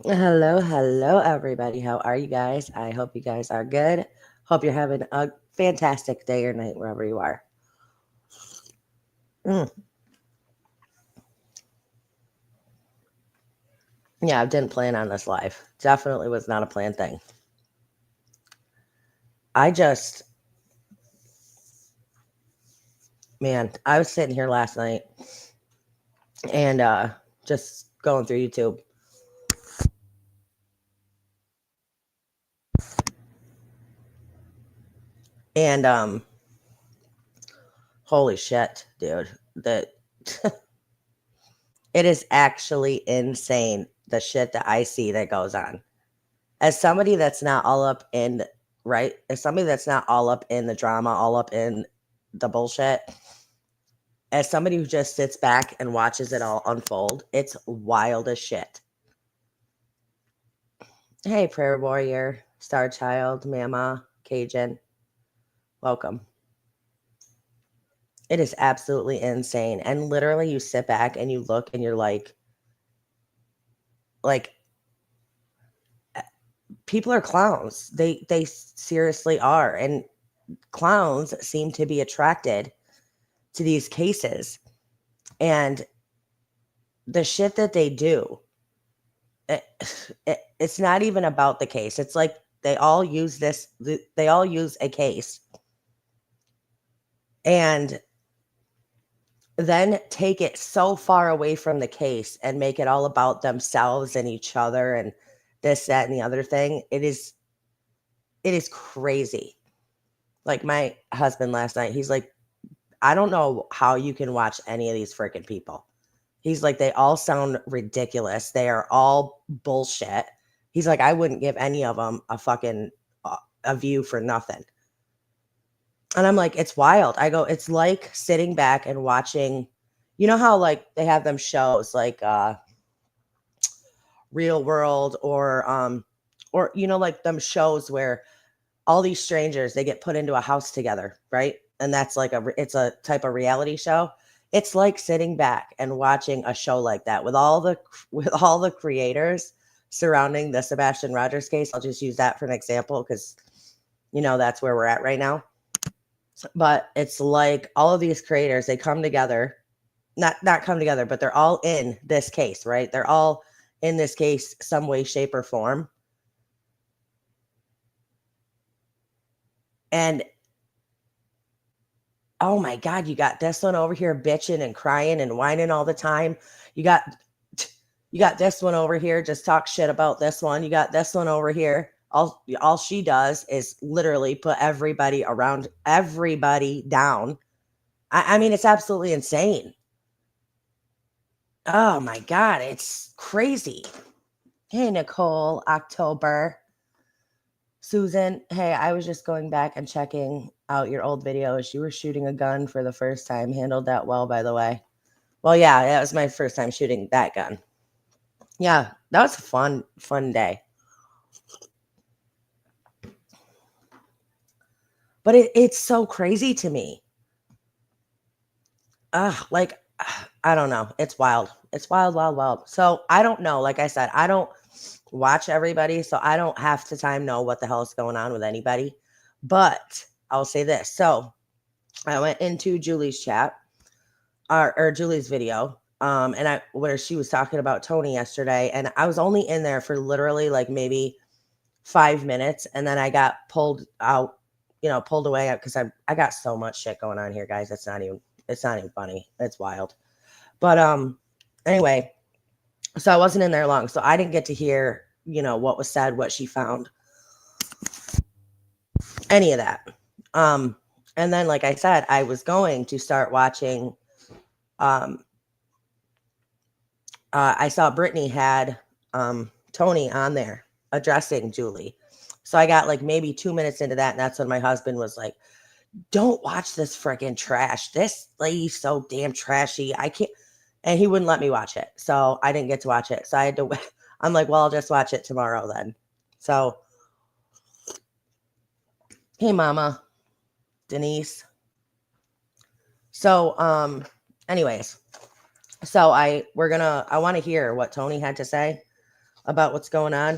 Hello, everybody. How are you guys? I hope you guys are good. Hope you're having a fantastic day or night wherever you are. Mm, yeah, I didn't plan on this live. Definitely was not a planned thing. I just, man, I was sitting here last night and just going through YouTube. And holy shit, dude. That it is actually insane the shit that I see that goes on. As somebody that's not all up in right, as somebody that's not all up in the drama, all up in the bullshit, as somebody who just sits back and watches it all unfold, it's wild as shit. Hey, prayer warrior, star child, mama, Cajun, welcome. It is absolutely insane. And literally you sit back and you look and you're like people are clowns. They seriously are. And clowns seem to be attracted to these cases. And the shit that they do, it, it's not even about the case. It's like they all use a case and then take it so far away from the case and make it all about themselves and each other and this, that, and the other thing. It is crazy. Like my husband last night, he's like, I don't know how you can watch any of these freaking people. He's like, they all sound ridiculous. They are all bullshit. He's like, I wouldn't give any of them a fucking a view for nothing. And I'm like, it's wild. I go, it's like sitting back and watching, you know how like they have them shows like Real World or like them shows where all these strangers they get put into a house together, right? And that's like it's a type of reality show. It's like sitting back and watching a show like that with all the creators surrounding the Sebastian Rogers case. I'll just use that for an example because that's where we're at right now. But it's like all of these creators they come together, not come together, but they're all in this case, right? They're all in this case some way, shape, or form. And oh my God, you got this one over here bitching and crying and whining all the time. You got you got this one over here just talk shit about this one. You got this one over here. All she does is literally put everybody down. I mean, it's absolutely insane. Oh my God, it's crazy. Hey, Nicole, October. Susan, hey, I was just going back and checking out your old videos. You were shooting a gun for the first time. Handled that well, by the way. Well, yeah, that was my first time shooting that gun. Yeah, that was a fun day. But it's so crazy to me. Like, I don't know. It's wild. It's wild, wild, wild. So I don't know. Like I said, I don't watch everybody. So I don't half the time know what the hell is going on with anybody. But I'll say this. So I went into Julie's chat or Julie's video. And where she was talking about Tony yesterday, and I was only in there for literally like maybe 5 minutes, and then I got pulled out, pulled away because I got so much shit going on here, guys. It's not even funny. It's wild. But anyway, so I wasn't in there long, so I didn't get to hear, what was said, what she found, any of that. And then, like I said, I was going to start watching. Um, I saw Brittany had Tony on there addressing Julie. So I got like maybe 2 minutes into that, and that's when my husband was like, don't watch this freaking trash. This lady's so damn trashy. I can't. And he wouldn't let me watch it. So I didn't get to watch it. So I had to, I'm like, well, I'll just watch it tomorrow then. So, hey, mama, Denise. So, anyways, so I want to hear what Tony had to say about what's going on.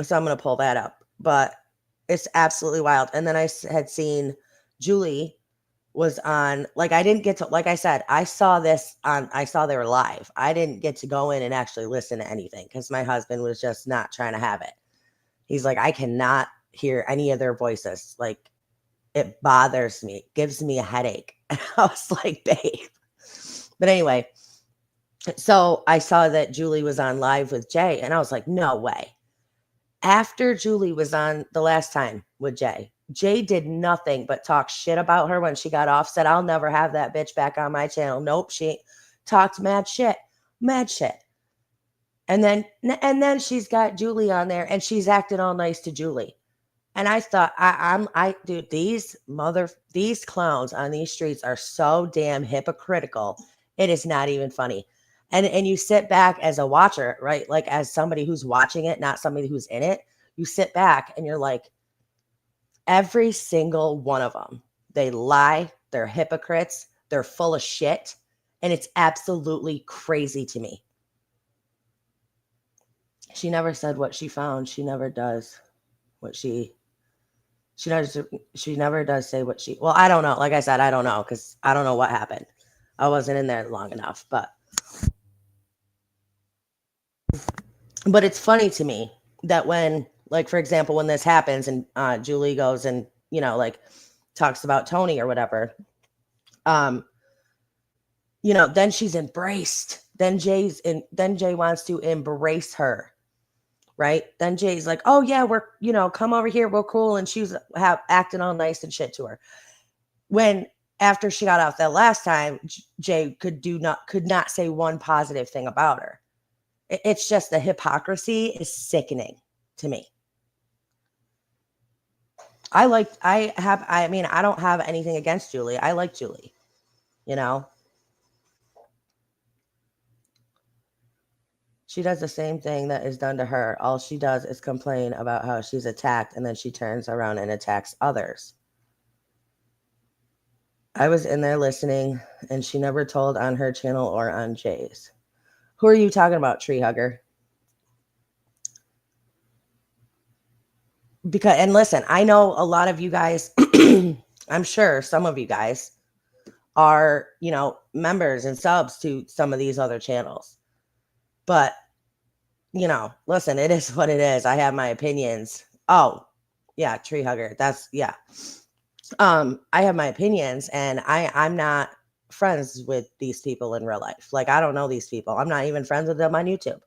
So I'm going to pull that up, but it's absolutely wild. And then I had seen Julie was on, like, I didn't get to, like I said, I saw they were live. I didn't get to go in and actually listen to anything because my husband was just not trying to have it. He's like, I cannot hear any of their voices. Like, it bothers me. It gives me a headache. And I was like, babe. But anyway, so I saw that Julie was on live with Jay, and I was like, no way. After Julie was on the last time with Jay did nothing but talk shit about her when she got off, said, I'll never have that bitch back on my channel. Nope, she talked mad shit. And then she's got Julie on there and she's acting all nice to Julie. And I thought, dude, these clowns on these streets are so damn hypocritical. It is not even funny. And you sit back as a watcher, right? Like as somebody who's watching it, not somebody who's in it. You sit back and you're like, every single one of them, they lie. They're hypocrites. They're full of shit. And it's absolutely crazy to me. She never said what she found. She never does what she never does say what she, well, I don't know. Like I said, I don't know because I don't know what happened. I wasn't in there long enough, but it's funny to me that when, like, for example, when this happens and Julie goes and, like talks about Tony or whatever, then she's embraced. Then Jay wants to embrace her. Right. Then Jay's like, oh yeah, we're, come over here. We're cool. And she's acting all nice and shit to her. When after she got off that last time, Jay could not say one positive thing about her. It's just the hypocrisy is sickening to me. I don't have anything against Julie. I like Julie, She does the same thing that is done to her. All she does is complain about how she's attacked, and then she turns around and attacks others. I was in there listening, and she never told on her channel or on Jay's. Who are you talking about, tree hugger? And listen, I know a lot of you guys, I'm sure some of you guys are, members and subs to some of these other channels. But, listen, it is what it is. I have my opinions. Oh, yeah, tree hugger. Yeah. I have my opinions, and I'm not friends with these people in real life. Like, I don't know these people. I'm not even friends with them on YouTube.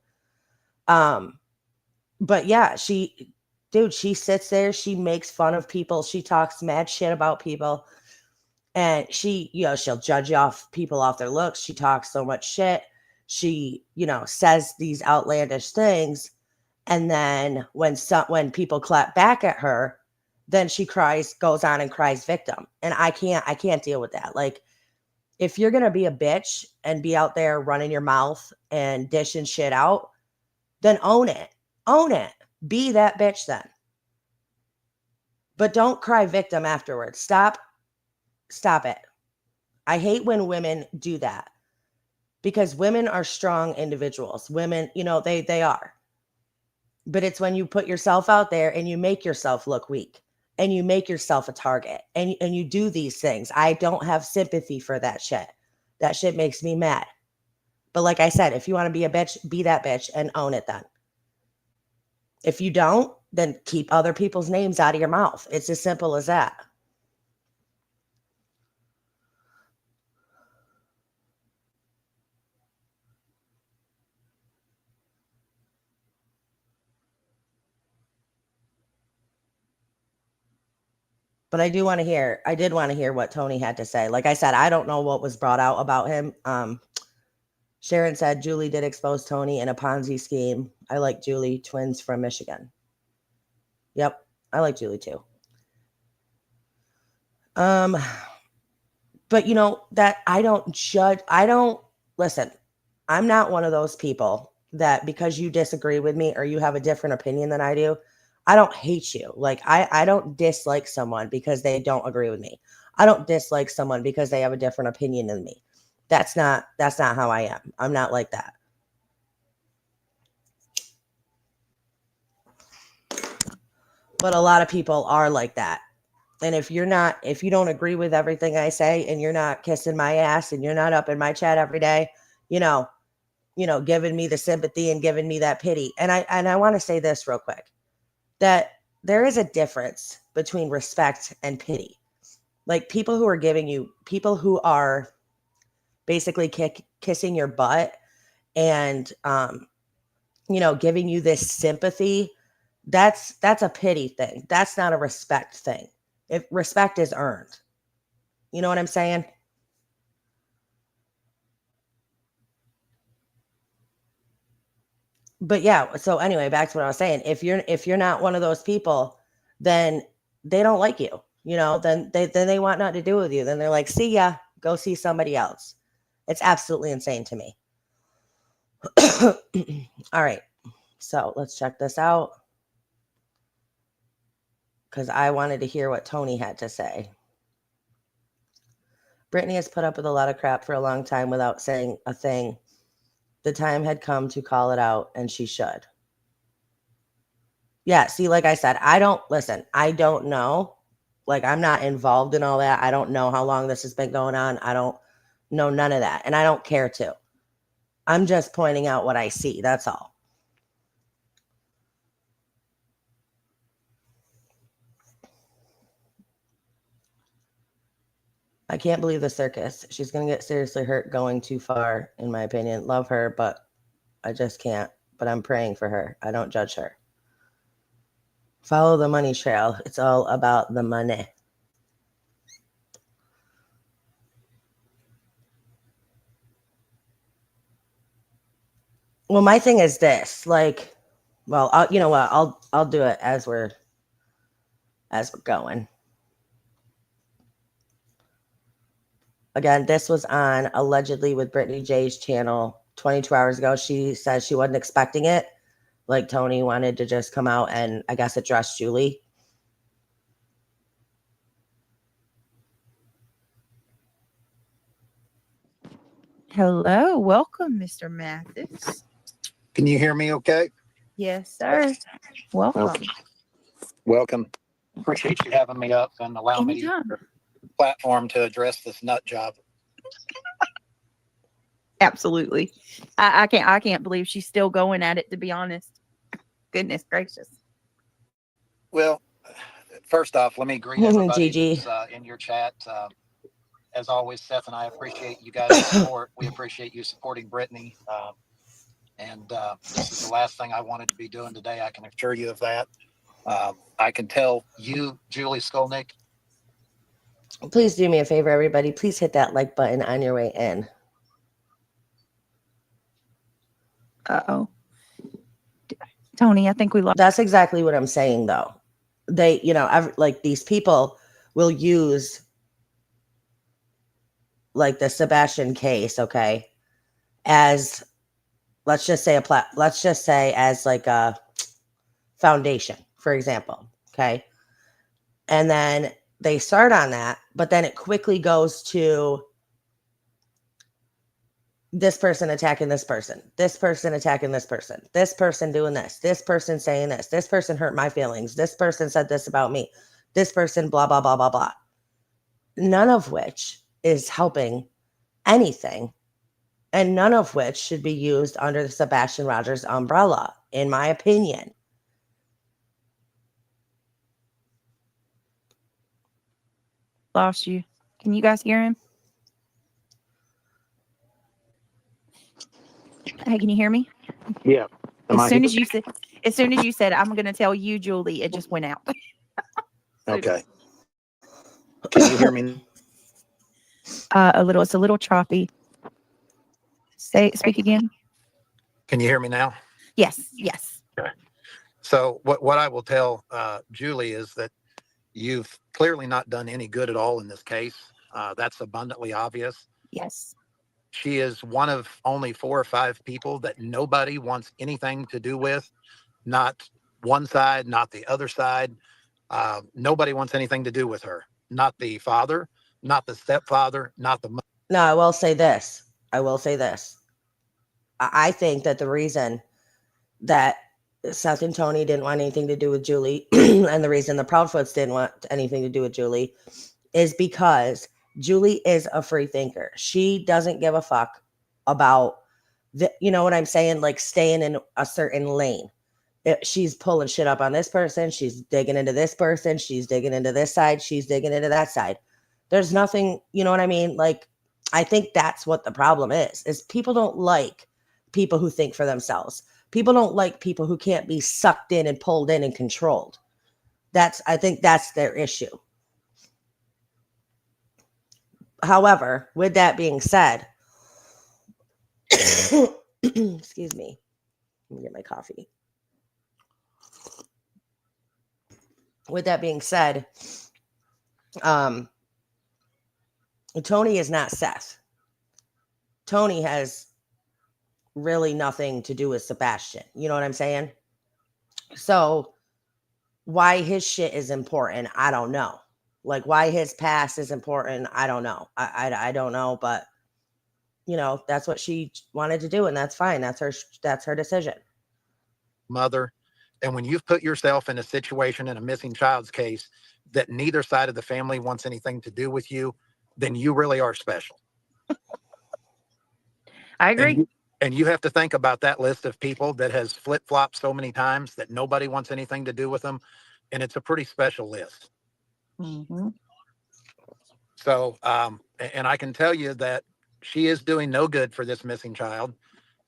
But yeah, she sits there, she makes fun of people, she talks mad shit about people, and she'll judge people off their looks. She talks so much shit. She, says these outlandish things, and then when people clap back at her, then she goes on and cries victim. And I can't deal with that. Like, if you're gonna be a bitch and be out there running your mouth and dishing shit out, then own it. Be that bitch then. But don't cry victim afterwards. Stop it. I hate when women do that, because women are strong individuals. Women, they are. But it's when you put yourself out there and you make yourself look weak and you make yourself a target and you do these things. I don't have sympathy for that shit. That shit makes me mad. But like I said, if you want to be a bitch, be that bitch and own it then. If you don't, then keep other people's names out of your mouth. It's as simple as that. But I did want to hear what Tony had to say. Like I said, I don't know what was brought out about him. Sharon said Julie did expose Tony in a Ponzi scheme. I like Julie, twins from Michigan. Yep, I like Julie too. But that I don't judge. Listen, I'm not one of those people that because you disagree with me or you have a different opinion than I do, I don't hate you. Like I don't dislike someone because they don't agree with me. I don't dislike someone because they have a different opinion than me. That's not how I am. I'm not like that. But a lot of people are like that. And if you don't agree with everything I say, and you're not kissing my ass, and you're not up in my chat every day, you know, giving me the sympathy and giving me that pity. And I want to say this real quick, that there is a difference between respect and pity. Like people who are basically kissing your butt and giving you this sympathy, that's a pity thing. That's not a respect thing. If respect is earned. You know what I'm saying? But yeah, so anyway, back to what I was saying. If you're not one of those people, then they don't like you. Then they want nothing to do with you. Then they're like, see ya, go see somebody else. It's absolutely insane to me. All right. So let's check this out, because I wanted to hear what Tony had to say. Brittany has put up with a lot of crap for a long time without saying a thing. The time had come to call it out, and she should. Yeah, see, like I said, I don't know. Like, I'm not involved in all that. I don't know how long this has been going on. I don't know none of that, and I don't care to. I'm just pointing out what I see. That's all. I can't believe the circus. She's going to get seriously hurt going too far, in my opinion. Love her, but I just can't. But I'm praying for her. I don't judge her. Follow the money trail. It's all about the money. Well, my thing is this. Like, well, you know what? I'll do it as we're going. Again, this was on allegedly with Brittany J's channel 22 hours ago. She says she wasn't expecting it. Like Tony wanted to just come out and I guess address Julie. Hello, welcome, Mr. Mathis. Can you hear me okay? Yes, sir. Welcome. Okay. Welcome. Appreciate you having me up and allowing me the platform to address this nut job. Absolutely. I can't believe she's still going at it, to be honest. Goodness gracious. Well, first off, let me greet everybody that's in your chat. As always, Seth and I appreciate you guys' support. We appreciate you supporting Brittany. And this is the last thing I wanted to be doing today. I can assure you of that. I can tell you, Julie Skolnick. Please do me a favor, everybody. Please hit that like button on your way in. Uh-oh. Tony, I think we lost. That's exactly what I'm saying, though. They, like these people will use like the Sebastian case, okay, as let's just say as like a foundation, for example, okay, and then they start on that, but then it quickly goes to this person attacking this person attacking this person doing this person saying this person hurt my feelings, this person said this about me, this person blah blah blah blah blah, none of which is helping anything, and none of which should be used under the Sebastian Rogers umbrella, in my opinion. Lost you. Can you guys hear him? Hey, can you hear me? Yeah. As soon as you said, I'm going to tell you, Julie, it just went out. Okay. Can you hear me? A little. It's a little choppy. Speak again. Can you hear me now? Yes. Yes. Okay. So what I will tell Julie is that you've clearly not done any good at all in this case. That's abundantly obvious. Yes. She is one of only 4 or 5 people that nobody wants anything to do with. Not one side, not the other side. Nobody wants anything to do with her. Not the father, not the stepfather, not the mother. No, I will say this. I think that the reason that Seth and Tony didn't want anything to do with Julie, and the reason the Proudfoots didn't want anything to do with Julie is because Julie is a free thinker. She doesn't give a fuck about you know what I'm saying? Like staying in a certain lane. She's pulling shit up on this person. She's digging into this person. She's digging into this side. She's digging into that side. There's nothing, you know what I mean? Like, I think that's what the problem is people don't like people who think for themselves. People don't like people who can't be sucked in and pulled in and controlled. I think that's their issue. However, with that being said, excuse me, let me get my coffee. With that being said, Tony is not Seth. Tony has really nothing to do with Sebastian. You know what I'm saying? So why his shit is important, I don't know. Like why his past is important, I don't know. I don't know, but you know, that's what she wanted to do, and that's fine. That's her decision. Mother, and when you've put yourself in a situation in a missing child's case that neither side of the family wants anything to do with you, then you really are special. I agree. And you have to think about that list of people that has flip-flopped so many times that nobody wants anything to do with them. And it's a pretty special list. Mm-hmm. So, and I can tell you that she is doing no good for this missing child.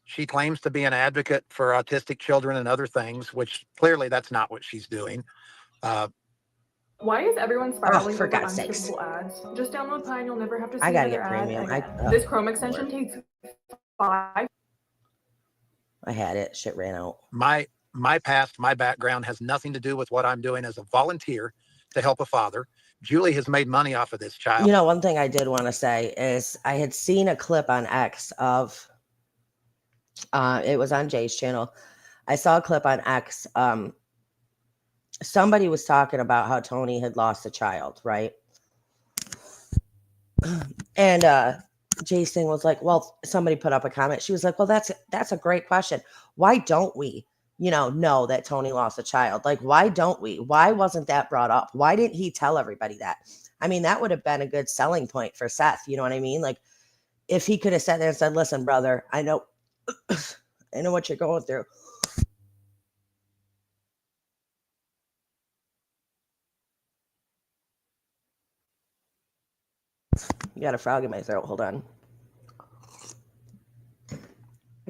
She claims to be an advocate for autistic children and other things, which clearly that's not what she's doing. Why is everyone spiraling for over God's sakes. unskippable ads? Just download Pi and you'll never have to see I gotta another get premium. ad. This Chrome extension takes 5. I had it. Shit ran out. My past, my background has nothing to do with what I'm doing as a volunteer to help a father. Julie has made money off of this child. You know, one thing I did want to say is I had seen a clip on X of, it was on Jay's channel. I saw a clip on X. Somebody was talking about how Tony had lost a child, right? And Jay's thing was like, well, somebody put up a comment. She was like, well, that's a great question. Why don't we, know that Tony lost a child? Like, why don't we? Why wasn't that brought up? Why didn't he tell everybody that? I mean, that would have been a good selling point for Seth. You know what I mean? Like, if he could have sat there and said, listen, brother, I know what you're going through. You got a frog in my throat. Hold on.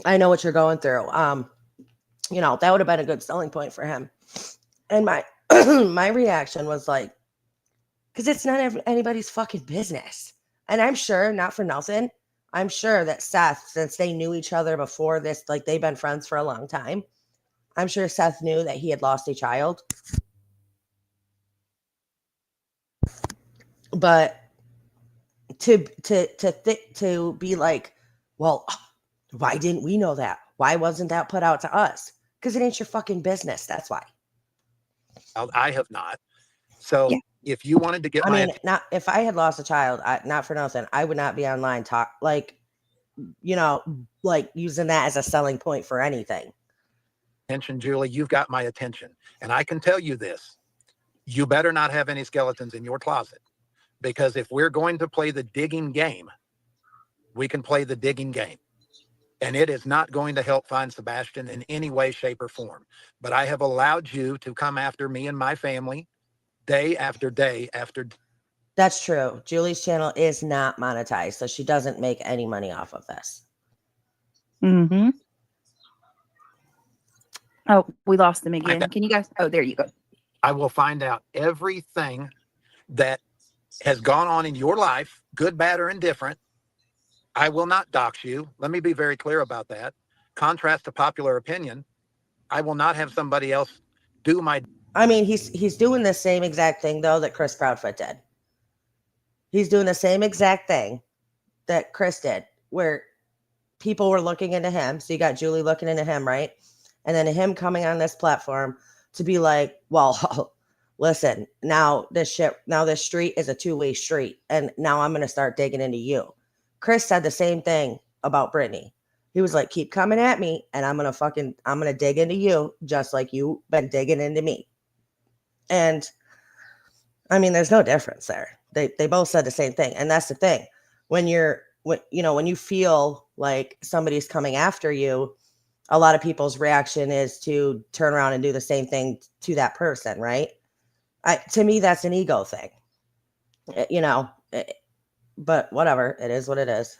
I know what you're going through. That would have been a good selling point for him. And my my reaction was like, because it's not anybody's fucking business. And I'm sure, not for nothing, I'm sure that Seth, since they knew each other before this, like they've been friends for a long time, I'm sure Seth knew that he had lost a child. But to be like, well, why didn't we know that? Why wasn't that put out to us? Because it ain't your fucking business. That's why. I have not. So yeah. If you wanted to get not if I had lost a child, not for nothing, I would not be online using that as a selling point for anything. Attention, Julie, you've got my attention. And I can tell you this, you better not have any skeletons in your closet. Because if we're going to play the digging game, we can play the digging game. And it is not going to help find Sebastian in any way, shape, or form. But I have allowed you to come after me and my family day after day after. That's true. Julie's channel is not monetized, so she doesn't make any money off of this. Mm-hmm. Oh, we lost them again. Can you guys? Oh, there you go. I will find out everything that has gone on in your life, good, bad, or indifferent. I will not dox you. Let me be very clear about that. Contrast to popular opinion, I will not have somebody else do my. I mean, he's doing the same exact thing though that Chris Proudfoot did. He's doing the same exact thing that Chris did, where people were looking into him. So you got Julie looking into him, right? And then him coming on this platform to be like, well, listen, now this street is a two-way street. And now I'm going to start digging into you. Chris said the same thing about Brittany. He was like, keep coming at me and I'm going to dig into you just like you've been digging into me. And I mean, there's no difference there. They both said the same thing. And that's the thing. When you feel like somebody's coming after you, a lot of people's reaction is to turn around and do the same thing to that person, right? To me, that's an ego thing, but whatever. It is what it is.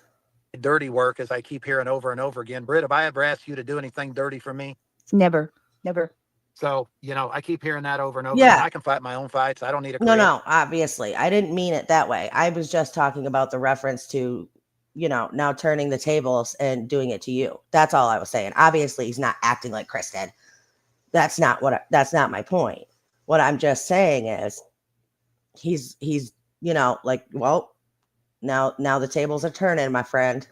Dirty work, as I keep hearing over and over again. Britt, have I ever asked you to do anything dirty for me? Never. So, I keep hearing that over and over. Yeah. And I can fight my own fights. I don't need a No, creator. obviously. I didn't mean it that way. I was just talking about the reference to, now turning the tables and doing it to you. That's all I was saying. Obviously, he's not acting like Chris did. That's not my point. What I'm just saying is he's like, well, now the tables are turning, my friend.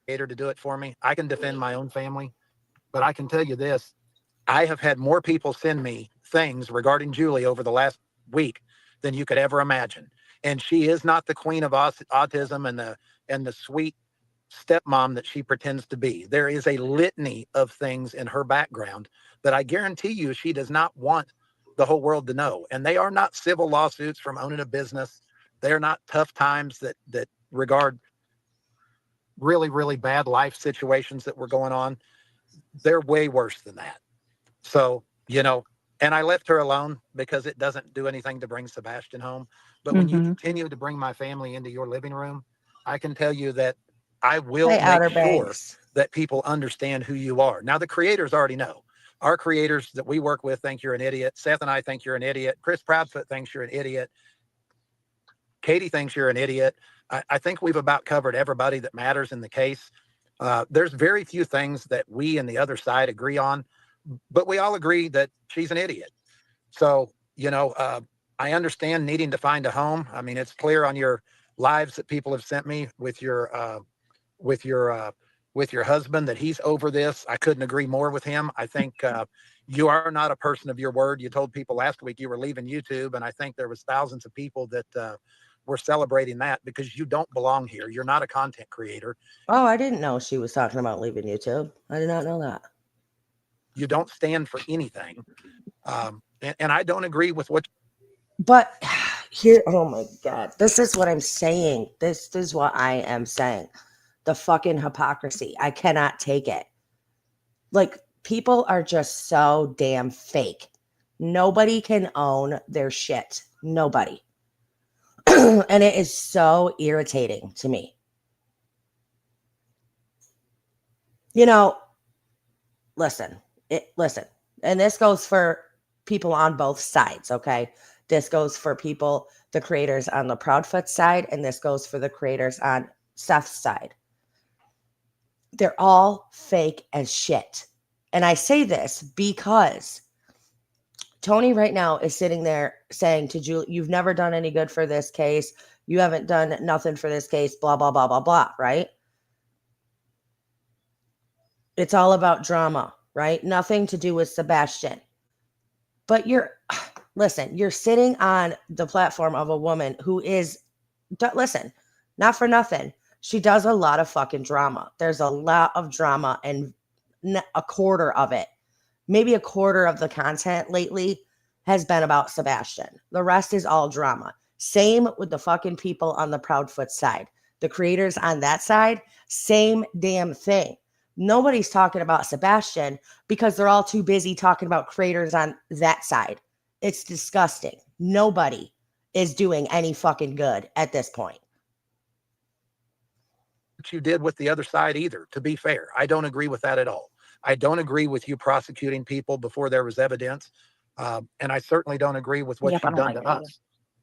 To do it for me. I can defend my own family, but I can tell you this. I have had more people send me things regarding Julie over the last week than you could ever imagine. And she is not the queen of autism and the sweet stepmom that she pretends to be. There is a litany of things in her background that I guarantee you she does not want the whole world to know. And they are not civil lawsuits from owning a business. They're not tough times that regard really, really bad life situations that were going on. They're way worse than that. So, and I left her alone because it doesn't do anything to bring Sebastian home. But when you continue to bring my family into your living room, I can tell you that I will make sure that people understand who you are. Now, the creators already know. Our creators that we work with think you're an idiot. Seth and I think you're an idiot. Chris Proudfoot thinks you're an idiot. Katie thinks you're an idiot. I think we've about covered everybody that matters in the case. There's very few things that we and the other side agree on, but we all agree that she's an idiot. So, I understand needing to find a home. I mean, it's clear on your lives that people have sent me with your husband that he's over this. I couldn't agree more with him. I think you are not a person of your word. You told people last week you were leaving YouTube, and I think there was thousands of people that were celebrating that because you don't belong here. You're not a content creator. Oh, I didn't know she was talking about leaving YouTube. I did not know that. You don't stand for anything. And I don't agree with what. But here, oh my God, this is what I'm saying. This is what I am saying. The fucking hypocrisy. I cannot take it. Like, people are just so damn fake. Nobody can own their shit. Nobody. And it is so irritating to me. Listen. And this goes for people on both sides, okay? This goes for people, the creators on the Proudfoot side, and this goes for the creators on Seth's side. They're all fake as shit. And I say this because Tony right now is sitting there saying to Julie, you've never done any good for this case. You haven't done nothing for this case, blah, blah, blah, blah, blah, right? It's all about drama, right? Nothing to do with Sebastian. But you're sitting on the platform of a woman who is, listen, not for nothing. She does a lot of fucking drama. There's a lot of drama, and a quarter of it, maybe a quarter of the content lately has been about Sebastian. The rest is all drama. Same with the fucking people on the Proudfoot side. The creators on that side, same damn thing. Nobody's talking about Sebastian because they're all too busy talking about creators on that side. It's disgusting. Nobody is doing any fucking good at this point. You did with the other side either, to be fair. I don't agree with that at all. I don't agree with you prosecuting people before there was evidence. And I certainly don't agree with what you've done to us.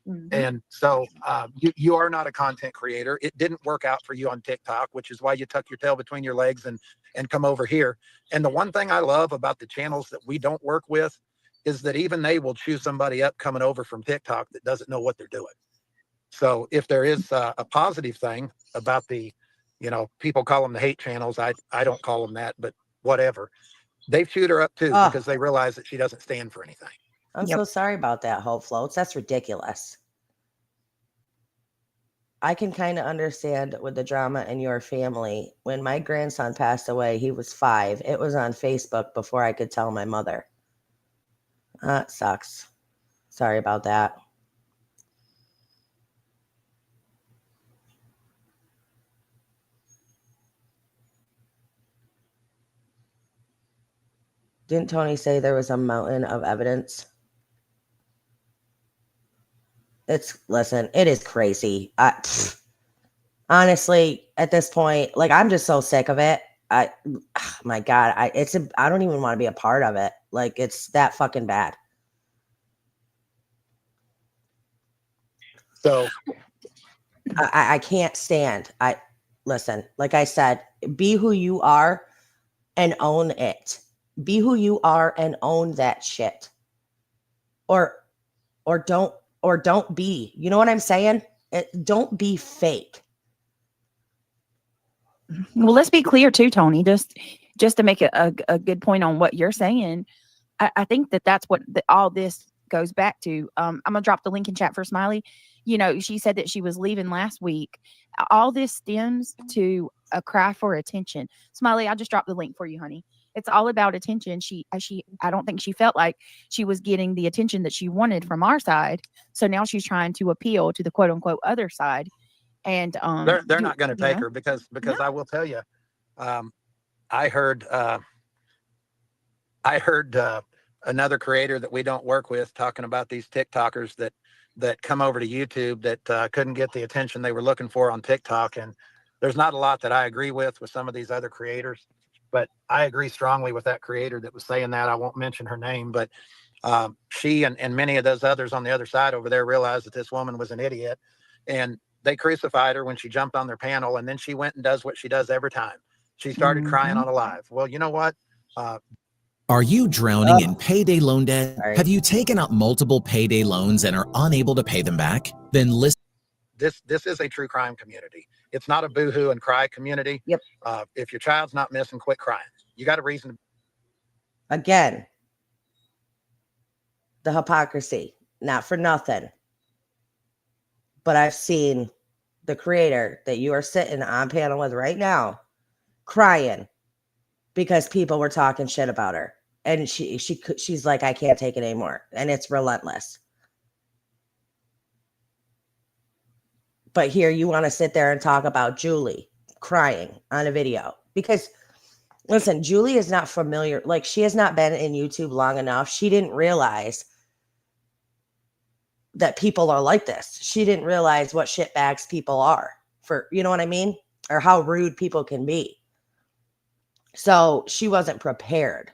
Mm-hmm. And so you are not a content creator. It didn't work out for you on TikTok, which is why you tuck your tail between your legs and come over here. And the one thing I love about the channels that we don't work with is that even they will chew somebody up coming over from TikTok that doesn't know what they're doing. So if there is a positive thing about the, people call them the hate channels. I don't call them that, but whatever. They've chewed her up too because they realize that she doesn't stand for anything. I'm so sorry about that, Hope Floats. That's ridiculous. I can kind of understand with the drama in your family. When my grandson passed away, he was 5. It was on Facebook before I could tell my mother. It sucks. Sorry about that. Didn't Tony say there was a mountain of evidence? Listen, it is crazy. Honestly, at this point, like, I'm just so sick of it. My God, I don't even want to be a part of it. Like, it's that fucking bad. So I can't stand. Listen, like I said, be who you are and own it. Be who you are and own that shit. Or don't be. You know what I'm saying? Don't be fake. Well, let's be clear too, Tony. Just to make a good point on what you're saying, I think that's what all this goes back to. I'm gonna drop the link in chat for Smiley. She said that she was leaving last week. All this stems to a cry for attention. Smiley, I just dropped the link for you, honey. It's all about attention. I don't think she felt like she was getting the attention that she wanted from our side. So now she's trying to appeal to the quote unquote other side. And they're not going to take her because No. I will tell you, I heard another creator that we don't work with talking about these TikTokers that come over to YouTube that couldn't get the attention they were looking for on TikTok. And there's not a lot that I agree with some of these other creators, but I agree strongly with that creator that was saying that. I won't mention her name, but she and many of those others on the other side over there realized that this woman was an idiot, and they crucified her when she jumped on their panel. And then she went and does what she does every time. She started crying on a live. Well, you know what? Are you drowning in payday loan debt? Sorry. Have you taken out multiple payday loans and are unable to pay them back? Then listen. This is a true crime community. It's not a boohoo and cry community. Yep. If your child's not missing, quit crying. You got a reason. Again, the hypocrisy, not for nothing. But I've seen the creator that you are sitting on panel with right now crying because people were talking shit about her. And she's like, I can't take it anymore. And it's relentless. But here you want to sit there and talk about Julie crying on a video. Because, listen, Julie is not familiar. Like, she has not been in YouTube long enough. She didn't realize that people are like this. She didn't realize what shitbags people are, you know what I mean? Or how rude people can be. So she wasn't prepared.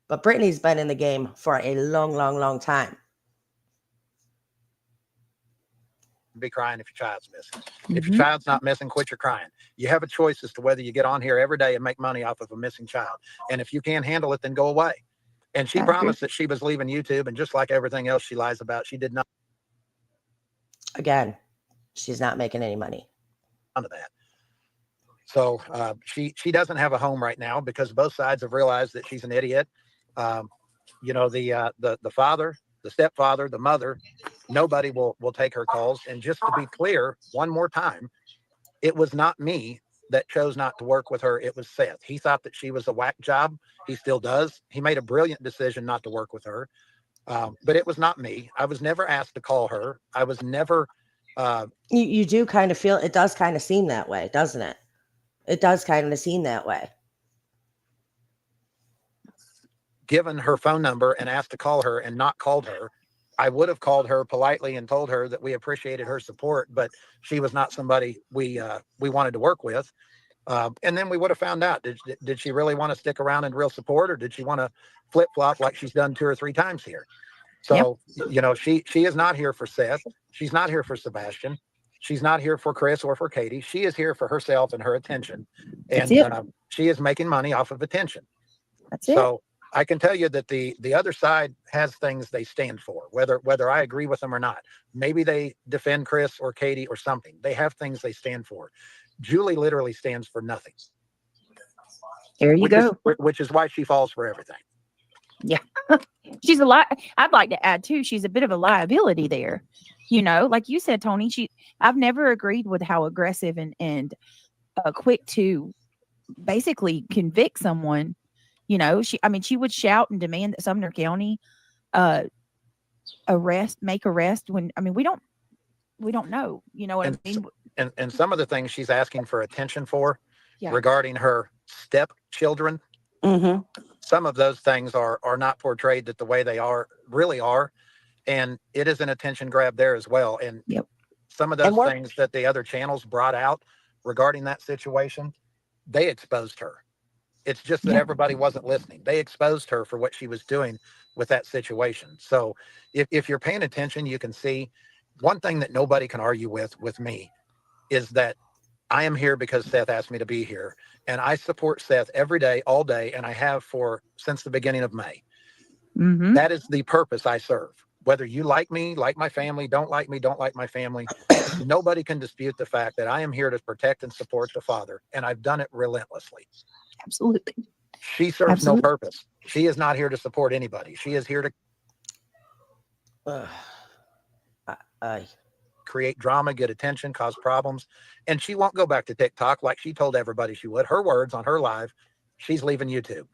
But Brittany's been in the game for a long, long, long time. Be crying if your child's missing. If your child's not missing, quit your crying. You have a choice as to whether you get on here every day and make money off of a missing child. And if you can't handle it, then go away. And she promised that she was leaving YouTube, and just like everything else she lies about, she did not. Again, she's not making any money. None of that. So she doesn't have a home right now because both sides have realized that she's an idiot. The father, the stepfather, the mother, nobody will take her calls. And just to be clear, one more time, it was not me that chose not to work with her. It was Seth. He thought that she was a whack job. He still does. He made a brilliant decision not to work with her. But it was not me. I was never asked to call her. I was never. You do kind of feel, it does kind of seem that way, doesn't it? It does kind of seem that way. Given her phone number and asked to call her and not called her. I would have called her politely and told her that we appreciated her support, but she was not somebody we wanted to work with. And then we would have found out, did she really want to stick around in real support, or did she want to flip flop like she's done 2 or 3 times here? So, she is not here for Seth. She's not here for Sebastian. She's not here for Chris or for Katie. She is here for herself and her attention. And she is making money off of attention. That's it. So I can tell you that the other side has things they stand for, whether I agree with them or not. Maybe they defend Chris or Katie or something. They have things they stand for. Julie literally stands for nothing. There you go. Which is why she falls for everything. Yeah. She's a lot. I'd like to add too, she's a bit of a liability there. You know, like you said, Tony, I've never agreed with how aggressive and quick to basically convict someone. You know, she would shout and demand that Sumner County make arrest when, we don't know, you know what I mean? And some of the things she's asking for attention for Yeah. regarding her stepchildren, some of those things are not portrayed that the way they really are. And it is an attention grab there as well. And some of those things that the other channels brought out regarding that situation, they exposed her. It's just that everybody wasn't listening. They exposed her for what she was doing with that situation. So if you're paying attention, you can see one thing that nobody can argue with me is that I am here because Seth asked me to be here. And I support Seth every day, all day. And I have since the beginning of May. That is the purpose I serve. Whether you like me, like my family, don't like me, don't like my family, nobody can dispute the fact that I am here to protect and support the father. And I've done it relentlessly. Absolutely. She serves no purpose. She is not here to support anybody. She is here to create drama, get attention, cause problems. And she won't go back to TikTok like she told everybody she would. Her words on her live, she's leaving YouTube.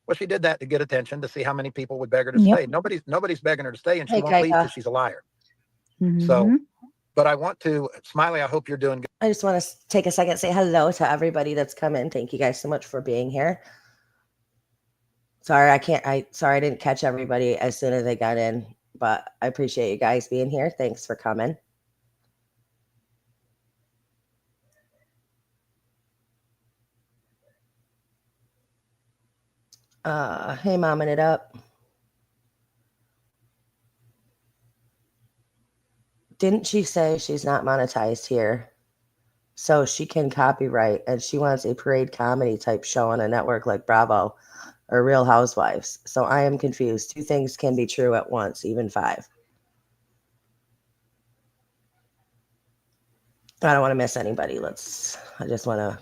Well, she did that to get attention, to see how many people would beg her to stay. Nobody's begging her to stay, and she won't leave because she's a liar. So, but I want to, Smiley, I hope you're doing good. I just want to take a second to say hello to everybody that's come in. Thank you guys so much for being here. Sorry, I didn't catch everybody as soon as they got in, but I appreciate you guys being here. Thanks for coming. Hey, momming it up. Didn't she say she's not monetized here? So she can copyright, and she wants a parade comedy type show on a network like Bravo or Real Housewives. So I am confused. 2 things can be true at once, even 5. I don't want to miss anybody. I just want to.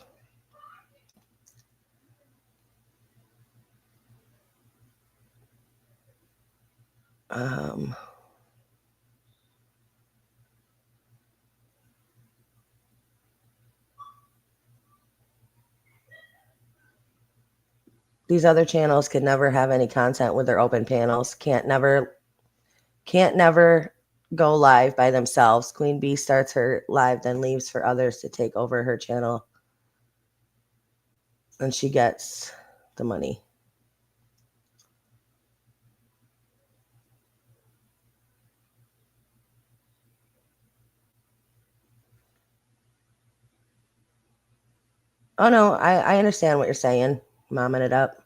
These other channels could never have any content with their open panels. Can't never go live by themselves. Queen Bee starts her live, then leaves for others to take over her channel. And she gets the money. Oh, no, I understand what you're saying, momming it up.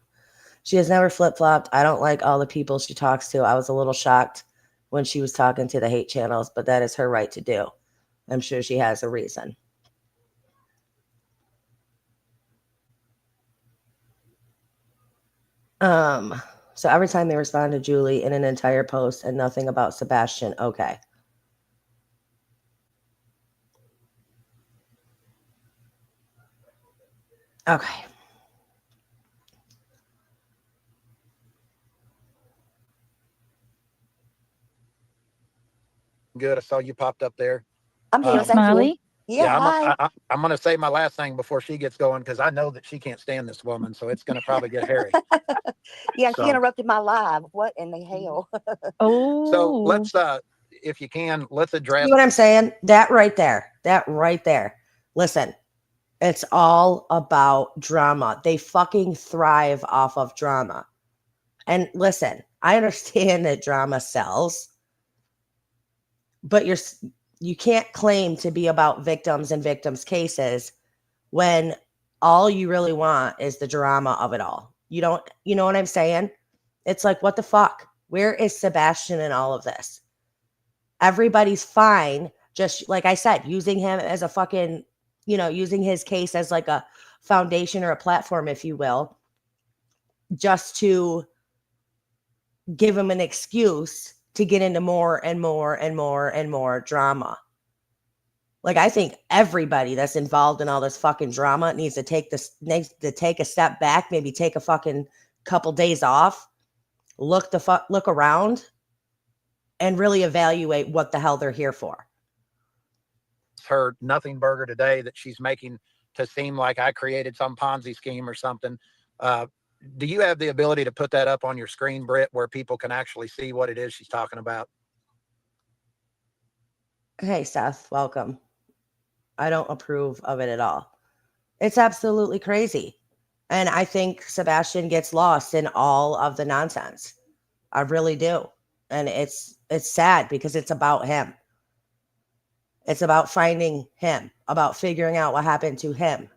She has never flip-flopped. I don't like all the people she talks to. I was a little shocked when she was talking to the hate channels, but that is her right to do. I'm sure she has a reason. So every time they respond to Julie in an entire post and nothing about Sebastian, okay. Okay. Good. I saw you popped up there. I'm here. Thank Smiley. you. Yeah, hi. I'm going to say my last thing before she gets going, because I know that she can't stand this woman, so it's going to probably get hairy. Yeah, she interrupted my live. What in the hell? So let's, if you can, let's address. See what I'm saying? That right there. Listen, it's all about drama. They fucking thrive off of drama. And listen, I understand that drama sells, but you can't claim to be about victims and victims' cases when all you really want is the drama of it all. You know what I'm saying? It's like, what the fuck? Where is Sebastian in all of this? Everybody's fine. Just like I said, using him as a fucking, using his case as like a foundation or a platform, if you will, just to give him an excuse to get into more and more and more and more drama. Like, I think everybody that's involved in all this fucking drama needs to take a step back, maybe take a fucking couple days off, look around and really evaluate what the hell they're here for. Her nothing burger today that she's making to seem like I created some Ponzi scheme or something. Do you have the ability to put that up on your screen, Britt, where people can actually see what it is she's talking about? Hey, Seth, welcome. I don't approve of it at all. It's absolutely crazy. And I think Sebastian gets lost in all of the nonsense. I really do. And it's sad because it's about him. It's about finding him, about figuring out what happened to him.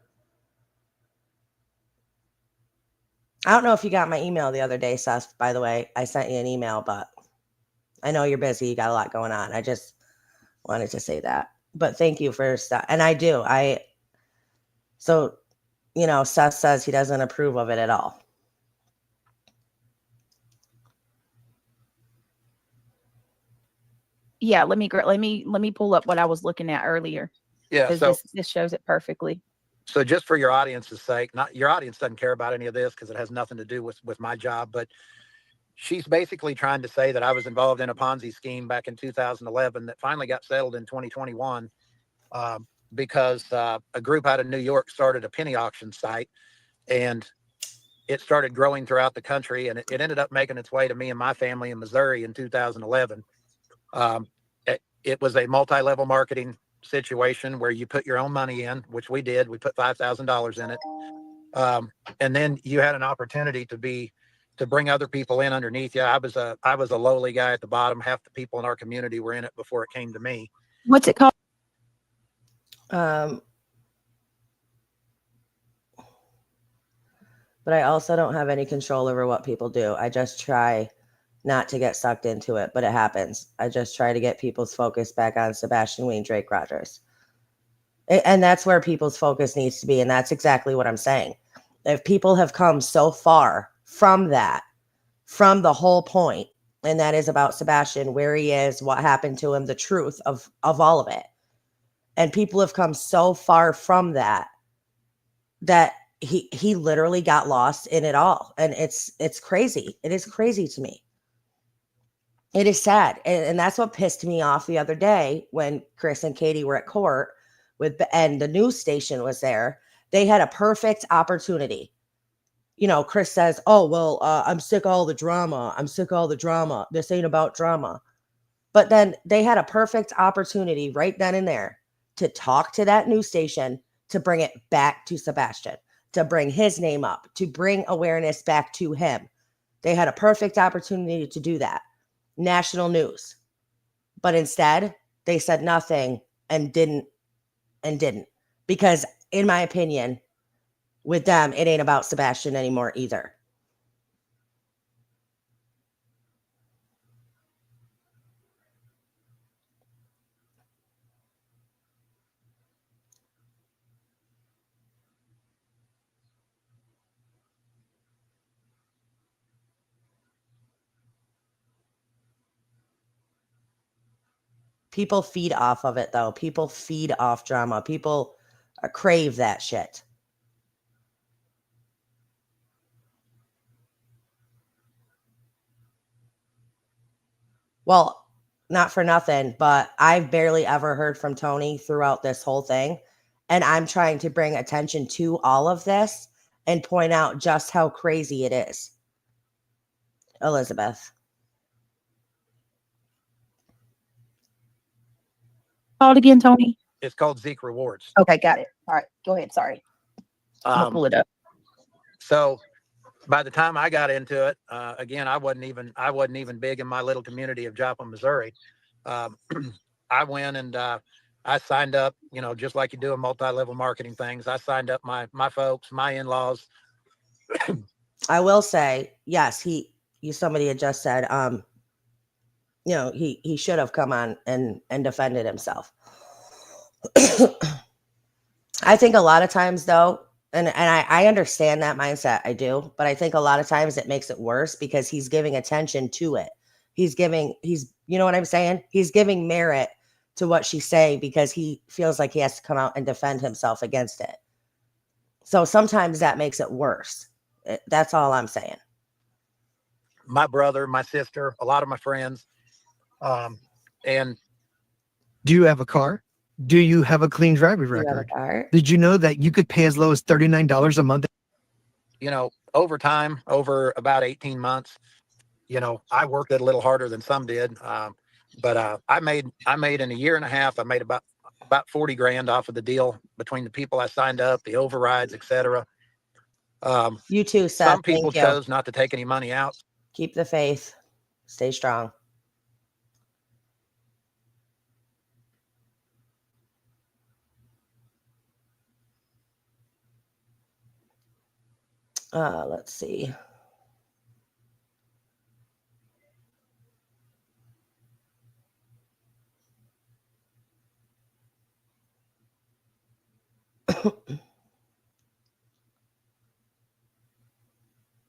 I don't know if you got my email the other day, Seth, by the way. I sent you an email, but I know you're busy. You got a lot going on. I just wanted to say that. But thank you for stuff. And I do. So, Seth says he doesn't approve of it at all. Yeah, let me pull up what I was looking at earlier. Yeah, because this shows it perfectly. So just for your audience's sake, not your audience doesn't care about any of this because it has nothing to do with my job, but she's basically trying to say that I was involved in a Ponzi scheme back in 2011 that finally got settled in 2021 because a group out of New York started a penny auction site, and it started growing throughout the country, and it ended up making its way to me and my family in Missouri in 2011. It was a multi-level marketing situation where you put your own money in, which we did. We put $5,000 in it. And then you had an opportunity to bring other people in underneath you. I was a lowly guy at the bottom. Half the people in our community were in it before it came to me. What's it called? But I also don't have any control over what people do. I just try not to get sucked into it, but it happens. I just try to get people's focus back on Sebastian Wayne Drake Rogers. And that's where people's focus needs to be. And that's exactly what I'm saying. If people have come so far from that, from the whole point, and that is about Sebastian, where he is, what happened to him, the truth of all of it. And people have come so far from that he literally got lost in it all. And it's crazy. It is crazy to me. It is sad. And that's what pissed me off the other day when Chris and Katie were at court and the news station was there. They had a perfect opportunity. Chris says, oh, well, I'm sick of all the drama. I'm sick of all the drama. This ain't about drama. But then they had a perfect opportunity right then and there to talk to that news station, to bring it back to Sebastian, to bring his name up, to bring awareness back to him. They had a perfect opportunity to do that. National news. But instead, they said nothing and didn't. Because in my opinion, with them, it ain't about Sebastian anymore either. People feed off of it, though. People feed off drama. People crave that shit. Well, not for nothing, but I've barely ever heard from Tony throughout this whole thing. And I'm trying to bring attention to all of this and point out just how crazy it is. Elizabeth. Called again, Tony? It's called Zeke Rewards. Okay, got it. All right, go ahead. Sorry. I'll pull it up. So by the time I got into it, again, I wasn't even big in my little community of Joplin, Missouri. I went and I signed up, just like you do in multi-level marketing things. I signed up my folks, my in-laws. I will say, yes, somebody had just said, he should have come on and defended himself. I think a lot of times, though, and I understand that mindset, I do, but I think a lot of times it makes it worse because he's giving attention to it. You know what I'm saying? He's giving merit to what she's saying because he feels like he has to come out and defend himself against it. So sometimes that makes it worse. That's all I'm saying. my brother, my sister, a lot of my friends. And do you have a car? Do you have a clean driver's You have a record? car? Did you know that you could pay as low as $39 a month? Over time, over about 18 months, I worked it a little harder than some did. But I made in a year and a half, I made about 40 grand off of the deal between the people I signed up, the overrides, etc. You too, Seth. Some people Thank you. chose not to take any money out. Keep the faith. Stay strong. Let's see.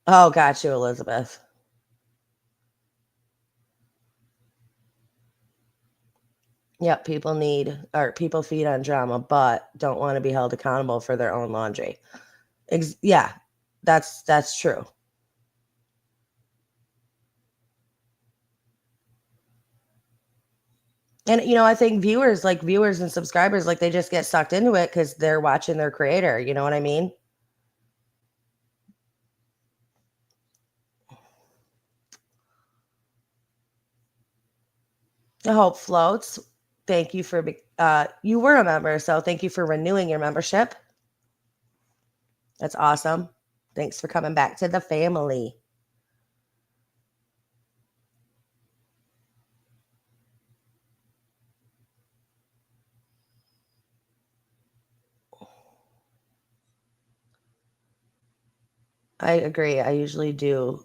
Oh, got you, Elizabeth. Yep, people feed on drama, but don't want to be held accountable for their own laundry. Yeah, that's true. And I think viewers and subscribers, like, they just get sucked into it because they're watching their creator. You know what I mean? The Hope Floats. Thank you for you were a member, so thank you for renewing your membership. That's awesome. Thanks for coming back to the family. I agree. I usually do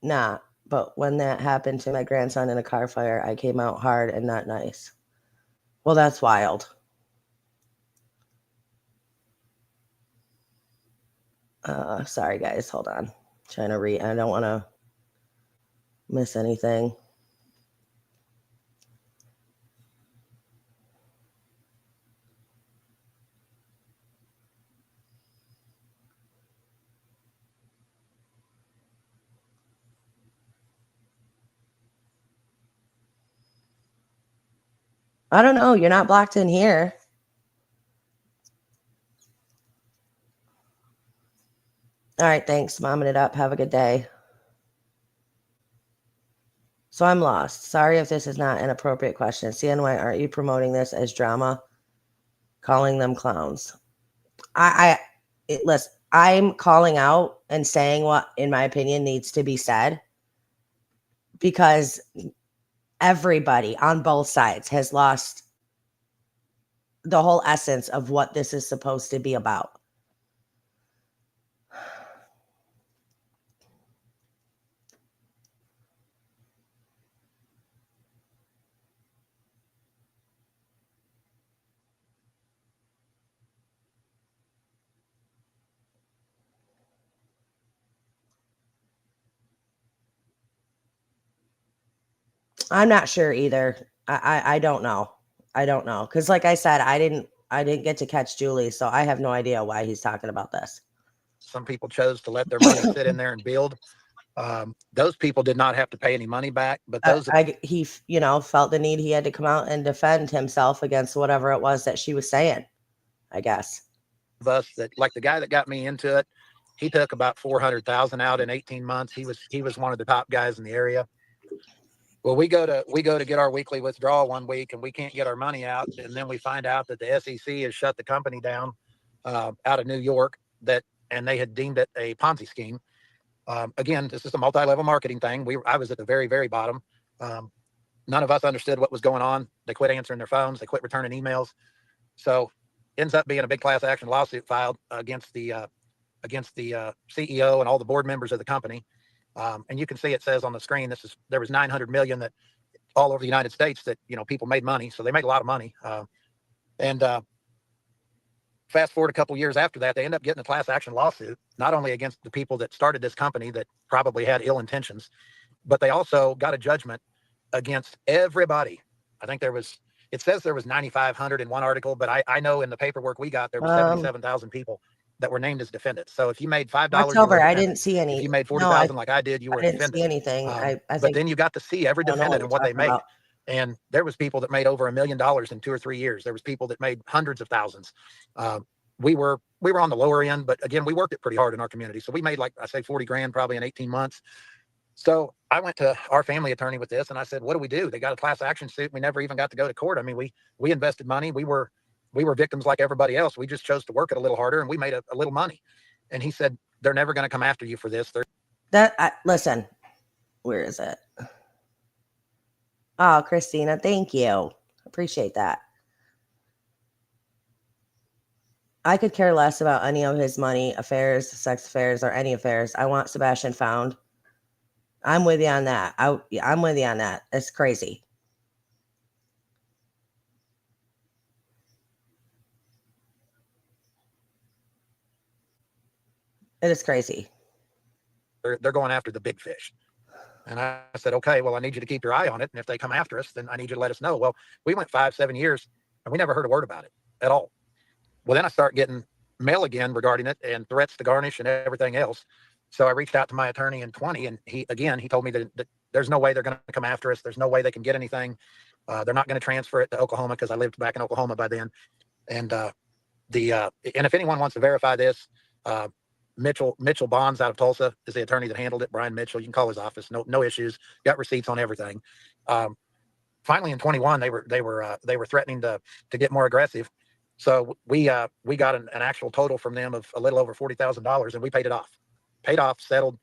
not. But when that happened to my grandson in a car fire, I came out hard and not nice. Well, that's wild. Sorry, guys. Hold on. Trying to read. I don't want to miss anything. I don't know. You're not blocked in here. All right. Thanks. Momming it up. Have a good day. So I'm lost. Sorry if this is not an appropriate question. CNY, aren't you promoting this as drama? Calling them clowns. Listen, I'm calling out and saying what, in my opinion, needs to be said, because everybody on both sides has lost the whole essence of what this is supposed to be about. I'm not sure either. I don't know. I don't know. Because like I said, I didn't get to catch Julie, so I have no idea why he's talking about this. Some people chose to let their money sit in there and build. Those people did not have to pay any money back, but he felt the need. He had to come out and defend himself against whatever it was that she was saying, I guess. Of us that, like the guy that got me into it, he took about 400,000 out in 18 months. He was one of the top guys in the area. Well, we go to get our weekly withdrawal one week, and we can't get our money out, and then we find out that the SEC has shut the company down out of New York, and they had deemed it a Ponzi scheme. Again, this is a multi-level marketing thing. I was at the very, very bottom. None of us understood what was going on. They quit answering their phones. They quit returning emails. So ends up being a big class action lawsuit filed against the CEO and all the board members of the company. And you can see it says on the screen, there was 900 million that all over the United States that, people made money. So they make a lot of money. And fast forward a couple of years after that, they end up getting a class action lawsuit, not only against the people that started this company that probably had ill intentions, but they also got a judgment against everybody. I think it says there was 9,500 in one article, but I know in the paperwork we got, there was 77,000 people. that were named as defendants. So if you made $5, That's you were over. a I defendant. didn't see any. If you made No, 40,000 like I did, you were I a didn't see defendant. anything. I But think then you got to see every I don't know defendant and what they you're talking made. about. And there was people that made over $1 million in 2 or 3 years. There was people that made hundreds of thousands. We were on the lower end, but again, we worked it pretty hard in our community. So we made, like I say, 40 grand probably in 18 months. So I went to our family attorney with this and I said, what do we do? They got a class action suit. We never even got to go to court. I mean, we invested money. We were victims like everybody else. We just chose to work it a little harder and we made a little money. And he said, they're never going to come after you for this. Listen, where is it? Oh, Christina, thank you. Appreciate that. I could care less about any of his money affairs, sex affairs, or any affairs. I want Sebastian found. I'm with you on that. I'm with you on that. It's crazy. It is crazy. They're going after the big fish. And I said, okay, well, I need you to keep your eye on it. And if they come after us, then I need you to let us know. Well, we went 5-7 years and we never heard a word about it at all. Well, then I start getting mail again regarding it and threats to garnish and everything else. So I reached out to my attorney in 20 and he told me that there's no way they're going to come after us. There's no way they can get anything. They're not going to transfer it to Oklahoma because I lived back in Oklahoma by then. And and if anyone wants to verify this, Mitchell Bonds out of Tulsa is the attorney that handled it. Brian Mitchell, you can call his office. No issues. Got receipts on everything. Finally, in 21, they were threatening to get more aggressive. So we got an actual total from them of a little over $40,000, and we paid it off. Paid off, settled.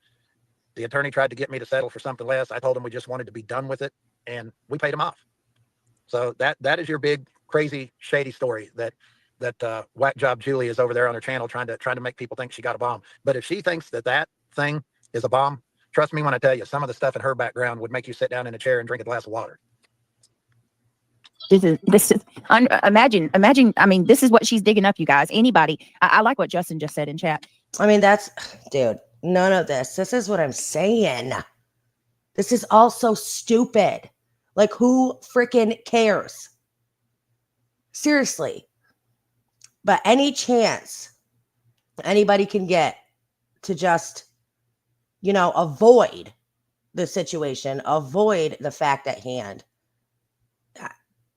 The attorney tried to get me to settle for something less. I told him we just wanted to be done with it, and we paid him off. So that is your big, crazy, shady story that Whack Job Julie is over there on her channel trying to make people think she got a bomb. But if she thinks that thing is a bomb, trust me when I tell you, some of the stuff in her background would make you sit down in a chair and drink a glass of water. This is imagine. I mean, this is what she's digging up, you guys. Anybody. I like what Justin just said in chat. I mean, dude, none of this. This is what I'm saying. This is all so stupid. Like, who freaking cares? Seriously. But any chance anybody can get to just, avoid the situation, avoid the fact at hand.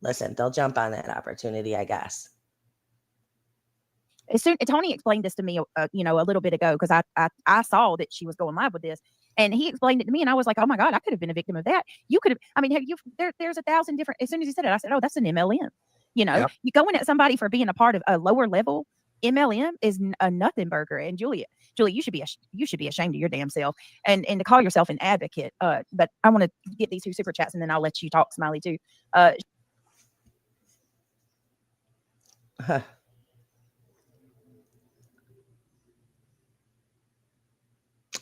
Listen, they'll jump on that opportunity, I guess. As soon Tony explained this to me, a little bit ago, because I saw that she was going live with this, and he explained it to me, and I was like, oh my God, I could have been a victim of that. You could have. I mean, there's 1,000 different. As soon as he said it, I said, oh, that's an MLM. Yep. You going at somebody for being a part of a lower level MLM is a nothing burger. And Julie, you should be ashamed of your damn self, and to call yourself an advocate. But I want to get these 2 super chats, and then I'll let you talk, Smiley, too.